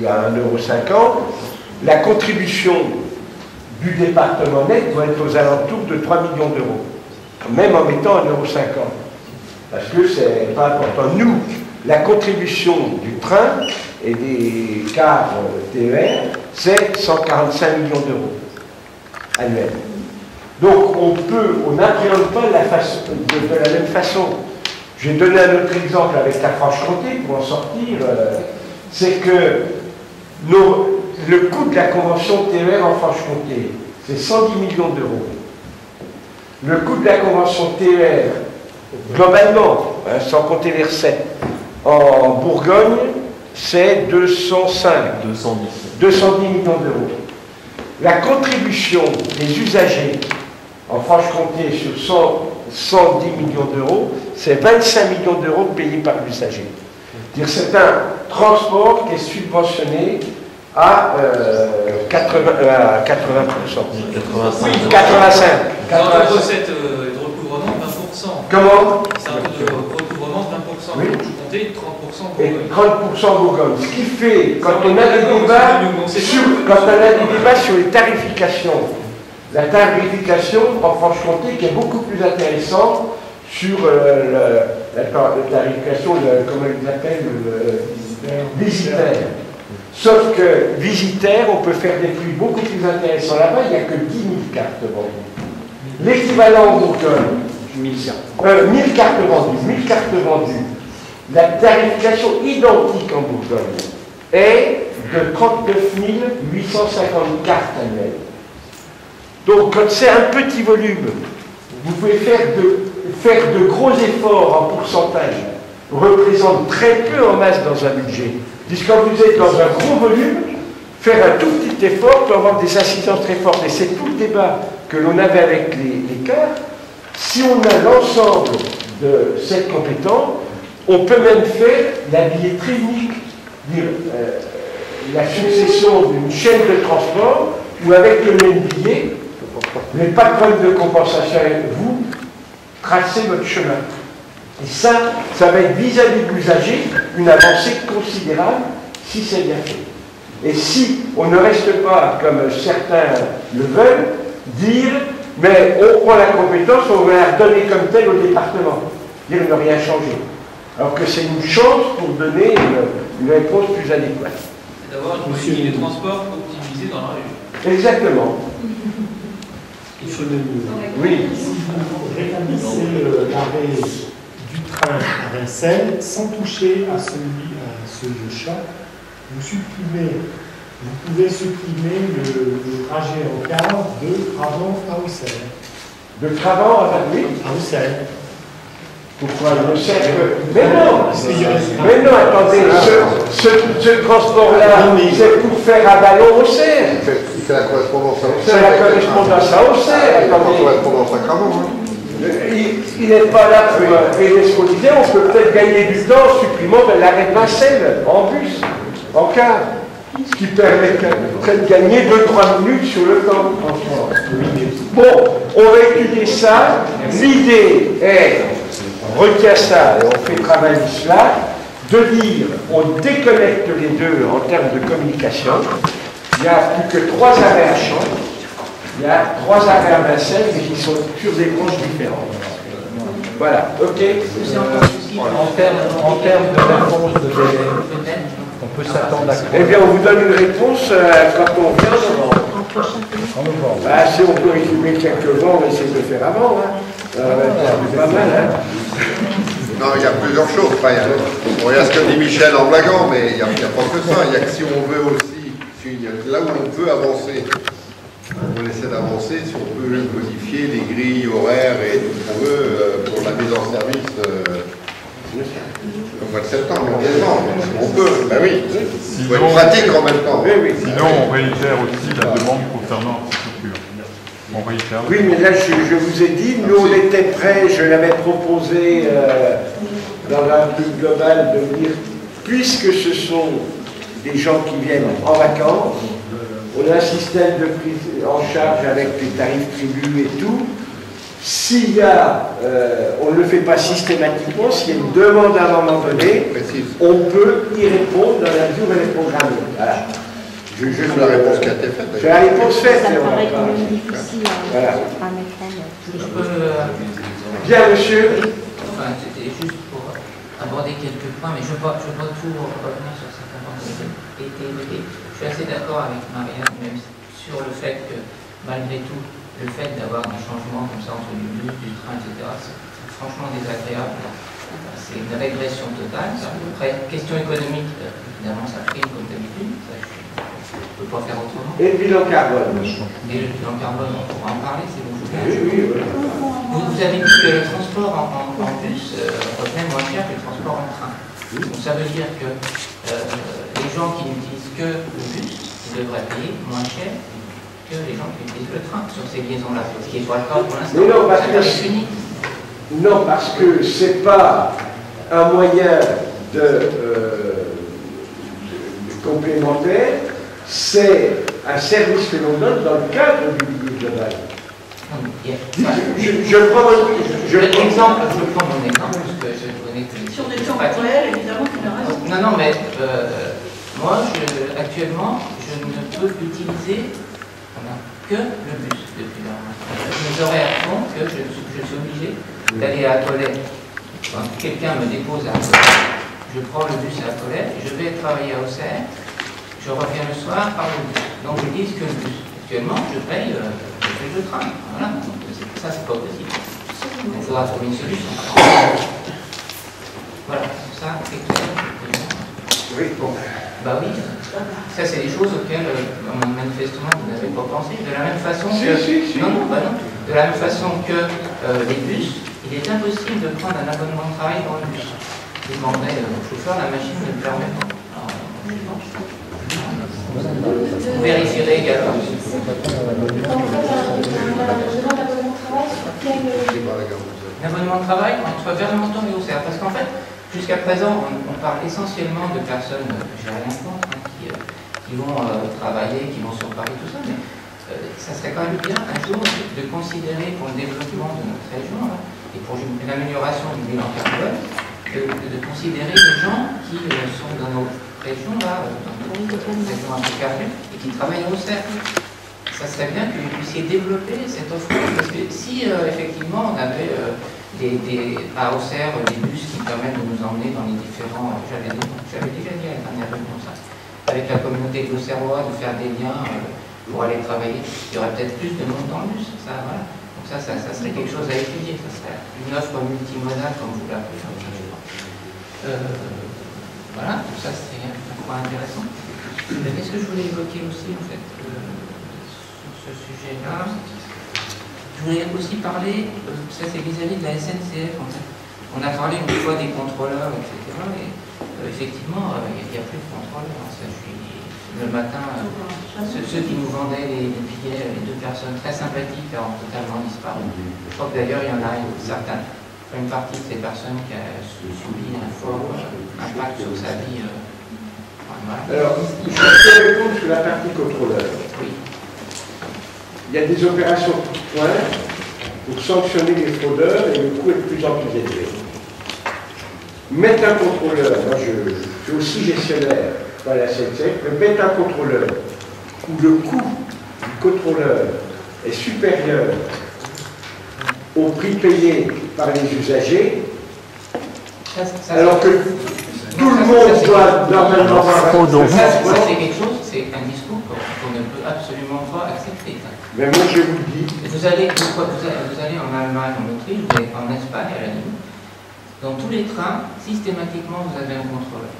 à 1,50 €, la contribution du département net doit être aux alentours de 3 millions d'euros, même en mettant 1,50 €. Parce que c'est pas important. Nous, la contribution du train et des cars TER, c'est 145 millions d'euros annuels. Donc on n'appréhende pas de la même façon. Je vais donner un autre exemple avec la Franche-Comté pour en sortir. C'est que le coût de la convention TER en Franche-Comté, c'est 110 millions d'euros. Le coût de la convention TER, globalement, sans compter les recettes, en Bourgogne, c'est 210 millions d'euros. La contribution des usagers en Franche-Comté sur 110 millions d'euros, c'est 25 millions d'euros payés par l'usager. C'est un transport qui est subventionné à 80%. 85. C'est un taux de recette de recouvrement de 20%. Comment? C'est un taux de recouvrement de 20%. Oui. Je comptais 30% Et 30% Bourgogne. Ce qui fait, quand on a des débats sur les tarifications, la tarification en Franche-Comté qui est beaucoup plus intéressante sur la tarification, comment ils l'appellent, visitaire. Sauf que visitaire, on peut faire des prix beaucoup plus intéressants. Là-bas, il n'y a que 10 000 cartes vendues. L'équivalent en Bourgogne, 1000 cartes vendues. La tarification identique en Bourgogne est de 39 850 cartes annuelles. Donc, quand c'est un petit volume, vous pouvez faire de gros efforts en pourcentage, représente très peu en masse dans un budget. Puisque quand vous êtes dans un gros volume, faire un tout petit effort peut avoir des incidences très fortes. Et c'est tout le débat que l'on avait avec les cars. Si on a l'ensemble de cette compétence, on peut même faire la billetterie unique, la succession d'une chaîne de transport où avec le même billet, vous n'avez pas de problème de compensation avec vous, tracez votre chemin. Et ça va être vis-à-vis de l'usager une avancée considérable si c'est bien fait. Et si on ne reste pas, comme certains le veulent, dire mais on prend la compétence, on va la donner comme telle au département, dire ne rien changer. Alors que c'est une chance pour donner une réponse plus adéquate. C'est d'avoir une politique de transport optimisée dans la région. Exactement. Oui. Si vous rétablissez l'arrêt du train à Vincennes sans toucher à ce de Chat, vous pouvez supprimer le trajet en car de Cravant à Auxerre. De Cravant à Auxerre. Pourquoi le cercle? Mais non, attendez, ce transport-là, c'est pour faire un ballon au cerf. C'est la correspondance à Auxerre. C'est la correspondance à Auxerre. C'est la correspondance à Cravant. Il n'est pas là pour aider ce qu'on disait. On peut peut-être gagner du temps en supprimant l'arrêt de Vincennes en bus, en car. Ce qui permet de gagner 2-3 minutes sur le temps de transport. Bon, on va étudier ça. L'idée est, on retient ça et on fait travailler cela, de dire on déconnecte les deux en termes de communication. Il n'y a plus que 3 arrêts à Champs, il y a 3 arrêts à Vincennes, mais qui sont sur des branches différentes. Voilà, ok. En termes de réponse de délai, on peut s'attendre à quoi? Eh bien, on vous donne une réponse quand on vient en novembre. Ah, si on peut résumer quelques vents, on va essayer de le faire avant. C'est pas mal, hein. Non, il y a plusieurs choses. Enfin, il y a ce que dit Michel en blaguant, mais il n'y a pas que ça. Il y a que si on veut aussi, là où on peut avancer, on essaie d'avancer, si on peut modifier les grilles horaires et tout ce qu'on veut pour la mise en service au mois de septembre, on peut, ben oui, il faut être pratique en même temps. Sinon, on réitère aussi la demande concernant l'architecture. Oui, mais là, je vous ai dit, nous, on était prêts, je l'avais proposé dans un truc global de dire, puisque ce sont des gens qui viennent en vacances, on a un système de prise en charge avec les tarifs tribus et tout. S'il y a, on ne le fait pas systématiquement, s'il y a une demande à un moment donné, on peut y répondre dans la mesure où elle est programmée. Voilà. Juste la réponse qui a été faite. C'est la réponse faite. Ça paraît quand même difficile Voilà. à mettre en œuvre. Bien, monsieur. Enfin, c'était juste pour aborder quelques points, mais je ne veux pas tout revenir sur certains points qui ont été évoqués. Je suis assez d'accord avec Marianne, même sur le fait que, malgré tout, le fait d'avoir des changements comme ça entre du bus, du train, etc., c'est franchement désagréable. C'est une régression totale. Après, question économique, évidemment, ça prime comme d'habitude. Je ne peux pas faire autrement. Et le bilan carbone. Et le bilan carbone, on pourra en parler, c'est bon. Oui. Vous avez dit que le transport en bus revenait moins cher que le transport en train. Donc ça veut dire que les gens qui n'utilisent que le bus, ils devraient payer moins cher que les gens qui utilisent le train sur ces liaisons-là. Ce qui est sur le cas pour l'instant. Mais non, parce que non, parce que c'est pas un moyen de complémentaire, c'est un service que l'on donne dans le cadre du billet global. Je prends mon exemple, parce que je connais que sur des temps réels, évidemment, tu as raison. Non, mais moi, actuellement, je ne peux utiliser que le bus depuis là. Mes horaires font que je suis obligé d'aller à la toilette. Quand quelqu'un me dépose à la toilette, je prends le bus à la toilette, je vais travailler à Auxerre, je reviens le soir par le bus. Donc je n'utilise que le bus. Actuellement, je paye le train. Voilà. Donc, ça, c'est pas possible. Il faudra trouver une solution. Voilà, ça, c'est clair. Oui, bon. Bah oui, ça c'est des choses auxquelles manifestement vous n'avez pas pensé. De la même façon que. Non. De la même façon que les bus, il est impossible de prendre un abonnement de travail dans le bus. Vous demandez au chauffeur, la machine ne le permet pas. Vous vérifierez également. Un abonnement de travail entre Vermonton et Auxerre. Parce qu'en fait, jusqu'à présent, on parle essentiellement de personnes, j'ai rien contre, qui vont travailler, qui vont sur Paris, tout ça, mais ça serait quand même bien un jour de considérer pour le développement de notre région et pour l'amélioration du bilan carbone, de considérer les gens qui sont dans nos régions, dans nos régions un peu perdues, et qui travaillent à Auxerre. Ça serait bien que vous puissiez développer cette offre, parce que si effectivement on avait à Auxerre des bus qui permettent de nous emmener dans les différents, j'avais déjà dit à la dernière réunion ça, avec la communauté d'Auxerrois, de faire des liens pour aller travailler, il y aurait peut-être plus de monde dans le bus, ça, voilà. Donc ça serait quelque chose à étudier, ça serait une offre multimodale comme vous l'appelez. Voilà, tout ça serait un point intéressant. Qu'est-ce que je voulais évoquer aussi en fait ce sujet-là? Je voulais aussi parler, ça c'est vis-à-vis de la SNCF en fait. On a parlé une fois des contrôleurs, etc. Et effectivement, il n'y a plus de contrôleurs. Le matin, ceux qui nous vendaient les billets, les deux personnes très sympathiques ont totalement disparu. Je crois que d'ailleurs il y en a une partie de ces personnes qui a subi un fort impact sur sa vie. Voilà. Alors, je vais répondre sur la partie contrôleur. Oui. Il y a des opérations de points pour sanctionner les fraudeurs et le coût est de plus en plus élevé. Mettre un contrôleur, moi je suis aussi gestionnaire dans la SNCF, mais mettre un contrôleur où le coût du contrôleur est supérieur au prix payé par les usagers, alors que tout le monde doit normalement avoir un ça c'est quelque chose, c'est un discours qu'on ne peut absolument pas accepter. Mais moi je vous le dis. Vous allez en Allemagne, en Autriche, vous allez en Espagne à la limite. Dans tous les trains, systématiquement vous avez un contrôleur.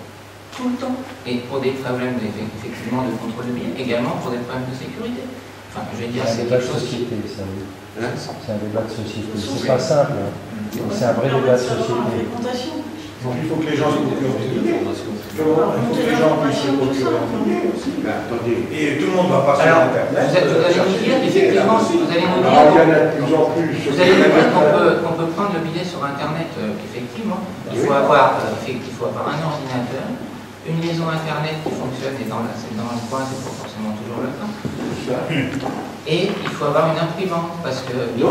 Tout le temps. Et pour des problèmes effectivement de contrôle de billets, également pour des problèmes de sécurité. Enfin, je vais dire, c'est quelque chose qui... C'est un débat de société. C'est pas simple. C'est un vrai débat de société. Il faut que les gens se procurent des billets. Il faut que les gens puissent se procurer un billet aussi. Et tout le monde ne va pas sur Internet. Vous allez nous dire, effectivement, vous allez nous dire qu'on peut prendre le billet sur Internet, effectivement. Il faut avoir un ordinateur, une liaison Internet qui fonctionne, et dans le coin, c'est pas forcément toujours le cas. Et il faut avoir une imprimante, parce que il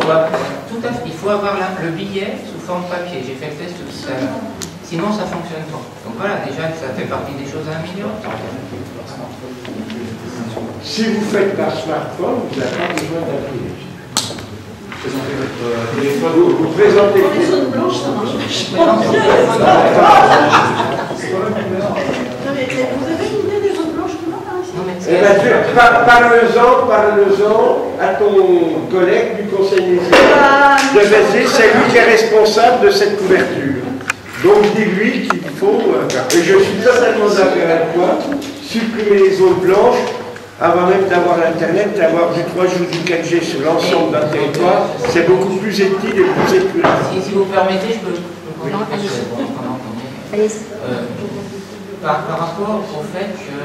faut avoir le billet sous forme papier. J'ai fait le test tout à l'heure. Sinon, ça ne fonctionne pas. Donc voilà, déjà, ça fait partie des choses à améliorer. Si vous faites par smartphone, vous n'avez pas besoin d'appeler. Vous présentez Pour les zones blanches, ça marche vachement bien. Non, mais vous avez une idée des zones blanches demain, par ici? Eh bien, parle-en à ton collègue du conseil municipal de Vézelay, c'est lui qui est responsable de cette couverture. Donc dis-lui qu'il faut, et je suis totalement d'accord avec toi, supprimer les zones blanches, avant même d'avoir l'Internet, d'avoir du 3G ou du 4G sur l'ensemble d'un territoire, c'est beaucoup plus utile et plus sécurisé. Si vous permettez, je peux par rapport au fait que,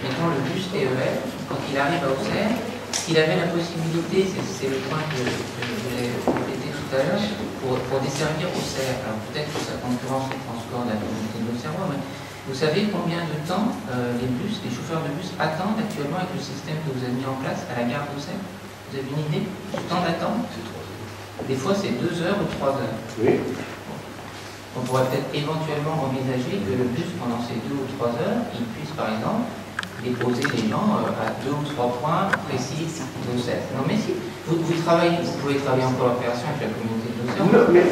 mettons, le bus TER, quand il arrive à Auxerre, s'il avait la possibilité, c'est le point que je voulais compléter tout à l'heure, pour desservir Auxerre, alors peut-être que ça concurrence les transports de la communauté de l'Auxerrois, mais vous savez combien de temps les chauffeurs de bus attendent actuellement avec le système que vous avez mis en place à la gare d'Auxerre? Vous avez une idée du temps d'attente? Des fois, c'est 2 heures ou 3 heures. Oui. On pourrait peut-être éventuellement envisager que le bus, pendant ces 2 ou 3 heures, il puisse, par exemple, déposer les gens à 2 ou 3 points précis d'Auxerre. Non, mais si, vous pouvez travailler en coopération avec la communauté d'Auxerre. Non, mais...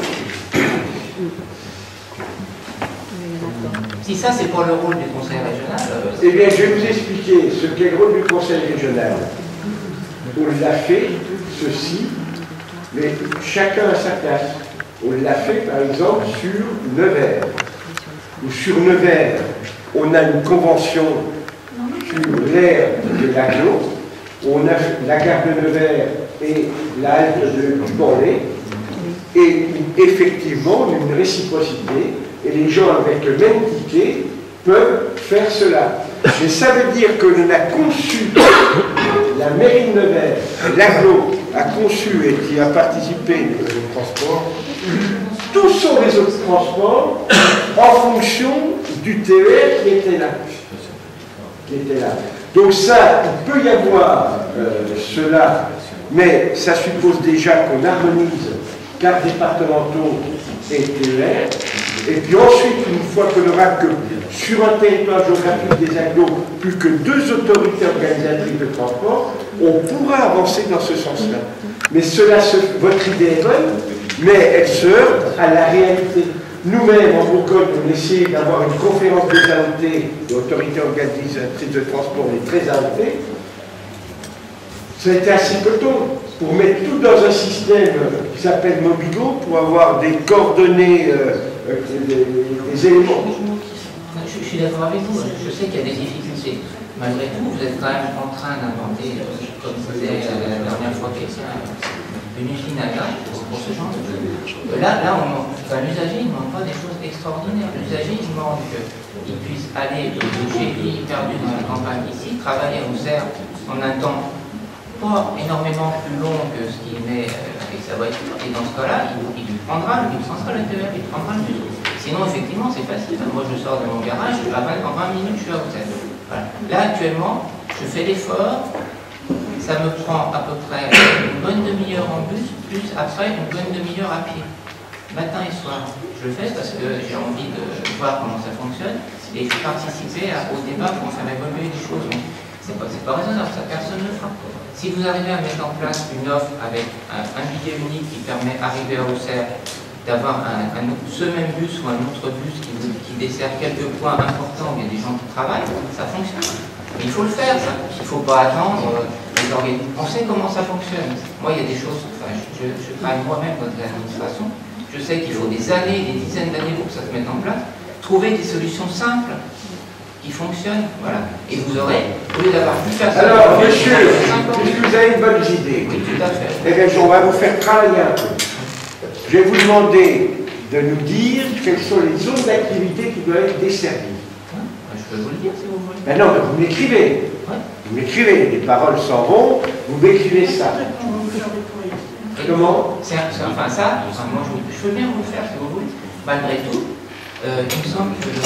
Si ça, c'est pour le rôle du conseil régional... Eh bien, je vais vous expliquer ce qu'est le rôle du conseil régional. On l'a fait, ceci, mais chacun à sa place. On l'a fait, par exemple, sur Nevers. Ou sur Nevers, on a une convention sur l'aire de l'aglo. On a la gare de Nevers et la halte du Banlay. Et effectivement, une réciprocité. Et les gens avec le même ticket peuvent faire cela. Mais ça veut dire que l'on a conçu, la mairie de Nevers, l'aglo a conçu et qui a participé au transport, tout son réseau de transport en fonction du TER qui était là. Donc ça, il peut y avoir cela, mais ça suppose déjà qu'on harmonise cars départementaux et TER. Et puis ensuite, une fois qu'on aura que sur un territoire géographique des agglos, plus que 2 autorités organisatrices de transport, on pourra avancer dans ce sens-là. Mais votre idée est bonne, mais elle se heurte à la réalité. Nous-mêmes, en Bourgogne, on essaie d'avoir une conférence des AOT, l'autorité organisatrice de transport, on est très AOT. Ça a été assez coton pour mettre tout dans un système qui s'appelle Mobigo, pour avoir des coordonnées, des éléments. Je suis d'accord avec vous, je sais qu'il y a des difficultés. Malgré tout, vous êtes quand même en train d'inventer, comme vous disait la dernière fois quelqu'un, une usine à gaz pour ce genre de choses. Là l'usager ne demande pas des choses extraordinaires. L'usager demande qu'il puisse aller chez lui, perdu dans la campagne ici, travailler à Auxerre en un temps pas énormément plus long que ce qu'il met avec sa voiture. Et dans ce cas-là, il prendra le TER, il prendra le bus. Sinon, effectivement, c'est facile. Moi, je sors de mon garage, en 20 minutes, je suis à Auxerre. Voilà. Là, actuellement, je fais l'effort. Ça me prend à peu près une bonne demi-heure en bus, plus après une bonne demi-heure à pied, matin et soir. Je le fais parce que j'ai envie de voir comment ça fonctionne et de participer au débat pour faire évoluer les choses. C'est pas raisonnable, ça personne ne le fera. Si vous arrivez à mettre en place une offre avec un billet unique qui permet d'arriver à Auxerre, d'avoir ce même bus ou un autre bus qui dessert quelques points importants où il y a des gens qui travaillent, ça fonctionne. Mais il faut le faire, ça. Il ne faut pas attendre les organismes. On sait comment ça fonctionne. Moi, il y a des choses, je travaille moi-même dans l'administration, je sais qu'il faut des années, des dizaines d'années pour que ça se mette en place. Trouver des solutions simples qui fonctionnent, voilà. Et vous aurez, au lieu d'avoir plus personne... Alors, monsieur, puisque vous avez une bonne idée, oui, tout à fait. Eh bien, on va vous faire travailler un peu. Je vais vous demander de nous dire quelles sont les zones d'activité qui doivent être desservies. Je peux vous le dire si vous voulez. Ben non, mais vous m'écrivez. Vous m'écrivez, les paroles s'en vont, vous m'écrivez ça. Comment moi je veux bien vous le faire si vous voulez. Malgré tout, il me semble que le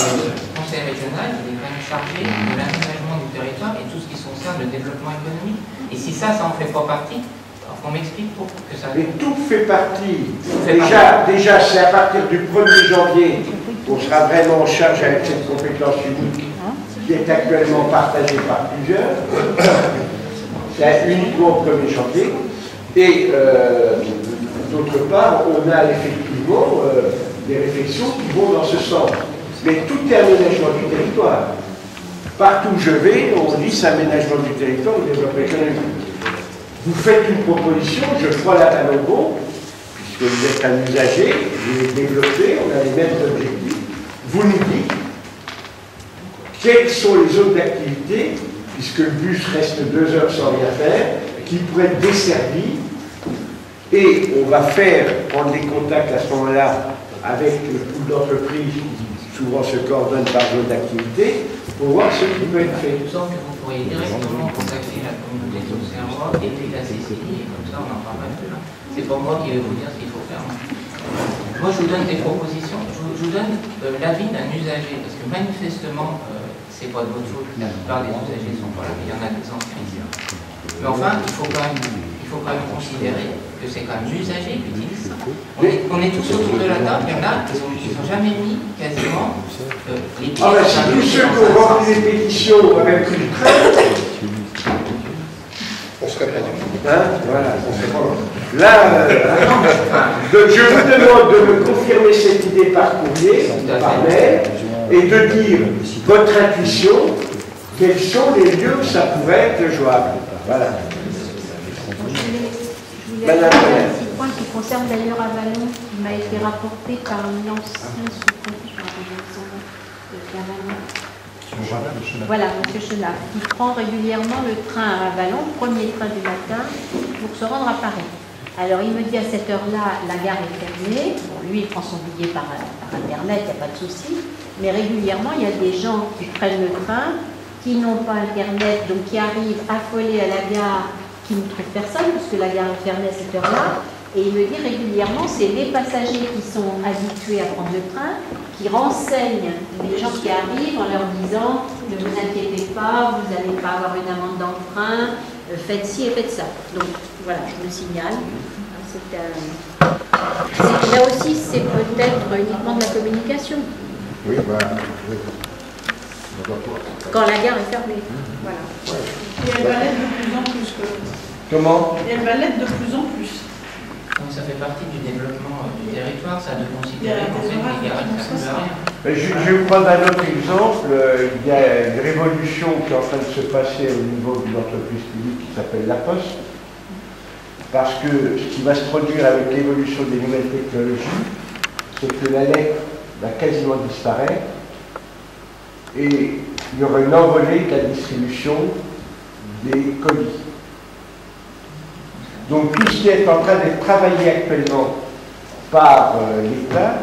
conseil régional il est quand même chargé de l'aménagement du territoire et tout ce qui concerne le développement économique. Et si ça en fait pas partie, on m'explique pour que ça... Mais tout fait partie. Déjà c'est à partir du 1er janvier qu'on sera vraiment en charge avec cette compétence unique qui est actuellement partagé par plusieurs. C'est uniquement au 1er janvier. Et d'autre part, on a effectivement des réflexions qui vont dans ce sens. Mais tout est aménagement du territoire. Partout où je vais, on dit c'est aménagement du territoire ou développement économique. Vous faites une proposition, je crois la balle au bon, puisque vous êtes un usager, vous les développez, on a les mêmes objectifs. Vous nous dites quelles sont les zones d'activité, puisque le bus reste 2 heures sans rien faire, qui pourraient être desservies. Et on va prendre des contacts à ce moment-là avec le pool d'entreprises qui souvent se coordonnent par zone d'activité pour voir ce qui peut être fait. Donc vous pourriez directement contacter la communauté de l'Auxerrois et puis la CCI, et comme ça on en parlera plus. C'est pas moi qui vais vous dire ce qu'il faut faire. Moi je vous donne des propositions, je vous donne l'avis d'un usager, parce que manifestement, c'est pas de votre faute, la plupart des usagers ne sont pas là, mais il y en a des anciens ici. Mais enfin, il faut quand même considérer que c'est quand même l'usager qui utilise ça. On est tous autour de la table, il y en a qui n'ont jamais mis quasiment les pieds. Ah ben si tous ceux qui ont rempli les pétitions avaient pris le train, on serait pas voilà, on serait pas loin. Là, donc je vous demande de me confirmer cette idée par courrier, par mail, et de dire votre intuition, quels sont les lieux où ça pourrait être jouable. Voilà. Je voulais ajouter un petit point qui concerne d'ailleurs Avalon, qui m'a été rapporté par l'ancien sous-préfet, je me rappelle son nom, d'Avalon. Voilà, M. Chenard, qui prend régulièrement le train à Avalon, le premier train du matin, pour se rendre à Paris. Alors il me dit à cette heure-là, la gare est fermée. Bon, lui, il prend son billet par Internet, il n'y a pas de souci. Mais régulièrement, il y a des gens qui prennent le train, qui n'ont pas Internet, donc qui arrivent affolés à la gare, qui ne trouvent personne, puisque la gare est fermée à cette heure-là. Et il me dit régulièrement, c'est les passagers qui sont habitués à prendre le train, qui renseignent les gens qui arrivent en leur disant « Ne vous inquiétez pas, vous n'allez pas avoir une amende d'emprunt, faites ci et faites ça ». Donc voilà, je le signale. Là aussi, c'est peut-être uniquement de la communication. Oui, voilà. Quand la gare est fermée. Voilà. Et elle va l'être de plus en plus. Comment? Et elle va l'être de plus en plus. Donc ça fait partie du développement du territoire, ça, de considérer qu'en fait les gares ne servent à rien. Je vais prendre un autre exemple. Il y a une révolution qui est en train de se passer au niveau d'une entreprise publique qui s'appelle La Poste. Parce que ce qui va se produire avec l'évolution des nouvelles technologies, c'est que la lettre va quasiment disparaître et il y aura une envolée de la distribution des colis. Donc tout ce qui est en train d'être travaillé actuellement par l'État,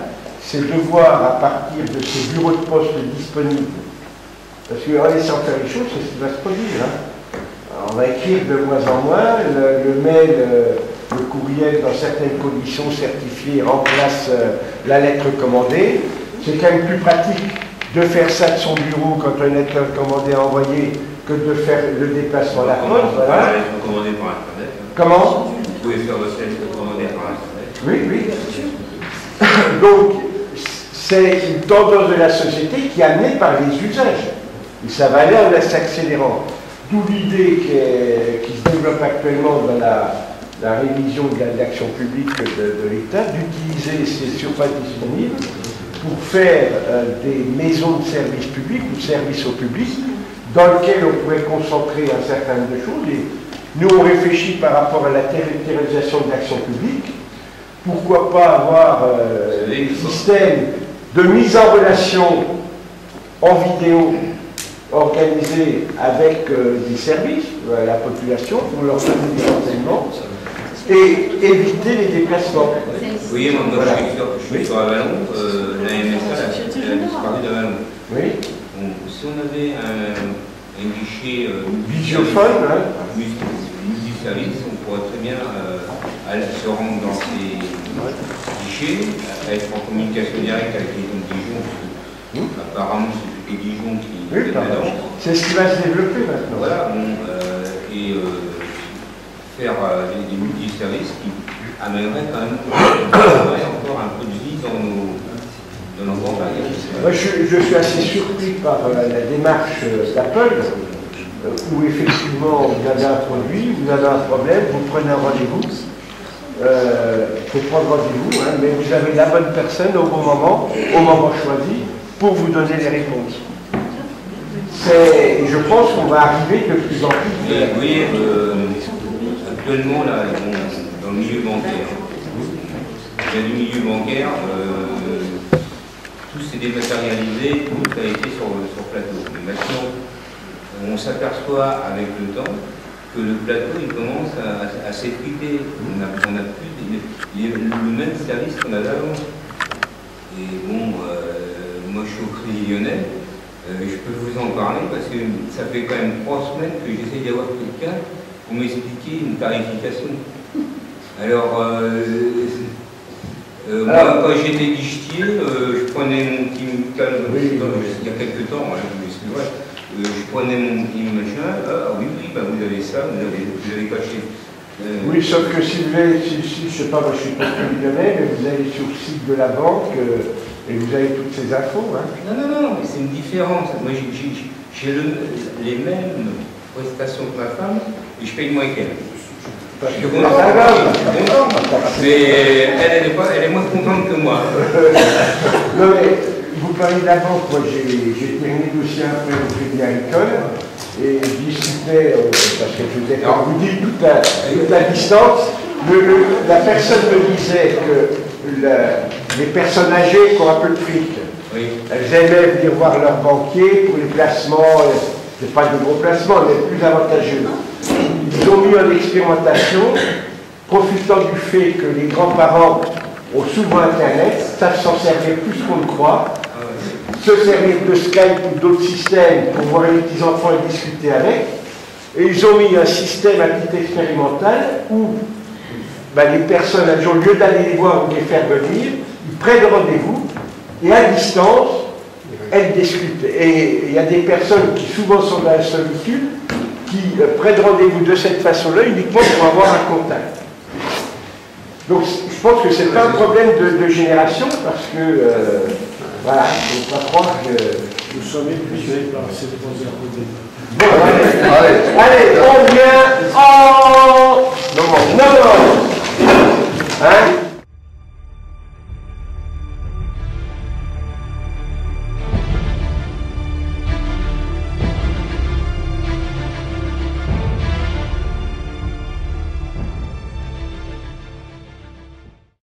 c'est de voir à partir de ces bureaux de poste disponibles, parce qu'en laissant faire les choses, c'est ce qui va se produire. Alors, on va écrire de moins en moins, le mail, le courriel dans certaines conditions certifiées remplace la lettre commandée. C'est quand même plus pratique de faire ça de son bureau quand une lettre commandée est envoyée que de faire le déplacement à la poste. Voilà. Commandé par Internet. Comment? Vous pouvez faire votre lettre commandée par Internet. Oui, oui. Donc, c'est une tendance de la société qui est amenée par les usages. Et ça va aller en s'accélérant. D'où l'idée qui se développe actuellement dans la révision de l'action publique de l'État, d'utiliser ces surfaces disponibles pour faire des maisons de services publics ou de services au public, dans lesquelles on pourrait concentrer un certain nombre de choses. Et nous, on réfléchit par rapport à la territorialisation de l'action publique. Pourquoi pas avoir des systèmes de mise en relation en vidéo organisés avec des services à la population pour leur donner des renseignements et éviter les déplacements. Vous voyez, moi, voilà. Je suis sur Avalon, la MSA, elle a disparu d'Avalon. Oui. Bon, si on avait un guichet Visiophone, multiservice, on pourrait très bien se rendre dans ces guichets, être en communication directe avec les gens de Dijon. Apparemment, c'est les Dijon qui... Oui, c'est ce qui va se développer maintenant. Voilà, et faire des multiservices qui amèneraient quand même encore un peu de vie Moi, je suis assez surpris par la démarche d'Apple, où effectivement vous avez un produit, vous avez un problème, vous prenez un rendez-vous, il faut prendre rendez-vous, hein, mais vous avez la bonne personne au bon moment, au moment choisi, pour vous donner les réponses. Je pense qu'on va arriver de plus en plus. Oui, actuellement, là, dans le milieu bancaire, il y a du milieu bancaire, tout s'est dématérialisé, tout a été sur plateau. Mais maintenant, on s'aperçoit avec le temps que le plateau il commence à s'effriter. On n'a plus le même service qu'on avait avant. Et bon, moi je suis au Crédit Lyonnais, je peux vous en parler parce que ça fait quand même 3 semaines que j'essaie d'avoir quelqu'un pour m'expliquer une tarification. Alors, moi, quand j'étais guichetier, je prenais mon petit calme, il y a quelques temps, je prenais mon petit machin, oui, bah, vous avez ça, vous avez caché. Oui, sauf que si vous allez, je sais pas, moi je suis pas lyonnais, mais vous allez sur le site de la banque et vous avez toutes ces infos. Hein. Non, mais c'est une différence. Moi j'ai les mêmes prestations que ma femme et je paye moins qu'elle. Je suis content, mais elle est moins contente que moi. Non mais, vous parlez de la banque, moi j'ai négocié un peu au Crédit Agricole et je discutais, parce que je vous ai vous dit toute la distance, la personne me disait que les personnes âgées qui ont un peu de fric, elles aimaient venir voir leur banquier pour les placements, c'est pas de gros placements, mais plus avantageux. Ils ont mis en expérimentation, profitant du fait que les grands-parents ont souvent Internet, savent s'en servir plus qu'on le croit, se servir de Skype ou d'autres systèmes pour voir les petits-enfants et discuter avec. Et ils ont mis un système à titre expérimental où les personnes, au lieu d'aller les voir ou les faire venir, ils prennent rendez-vous et à distance, elles discutent. Et il y a des personnes qui souvent sont dans la solitude, qui prennent rendez-vous de cette façon-là uniquement pour avoir un contact. Donc je pense que ce n'est pas un problème de génération parce que voilà, il ne faut pas croire que nous sommes épuisés par ces trois heures de débat. Bon, allez, on vient en... Non.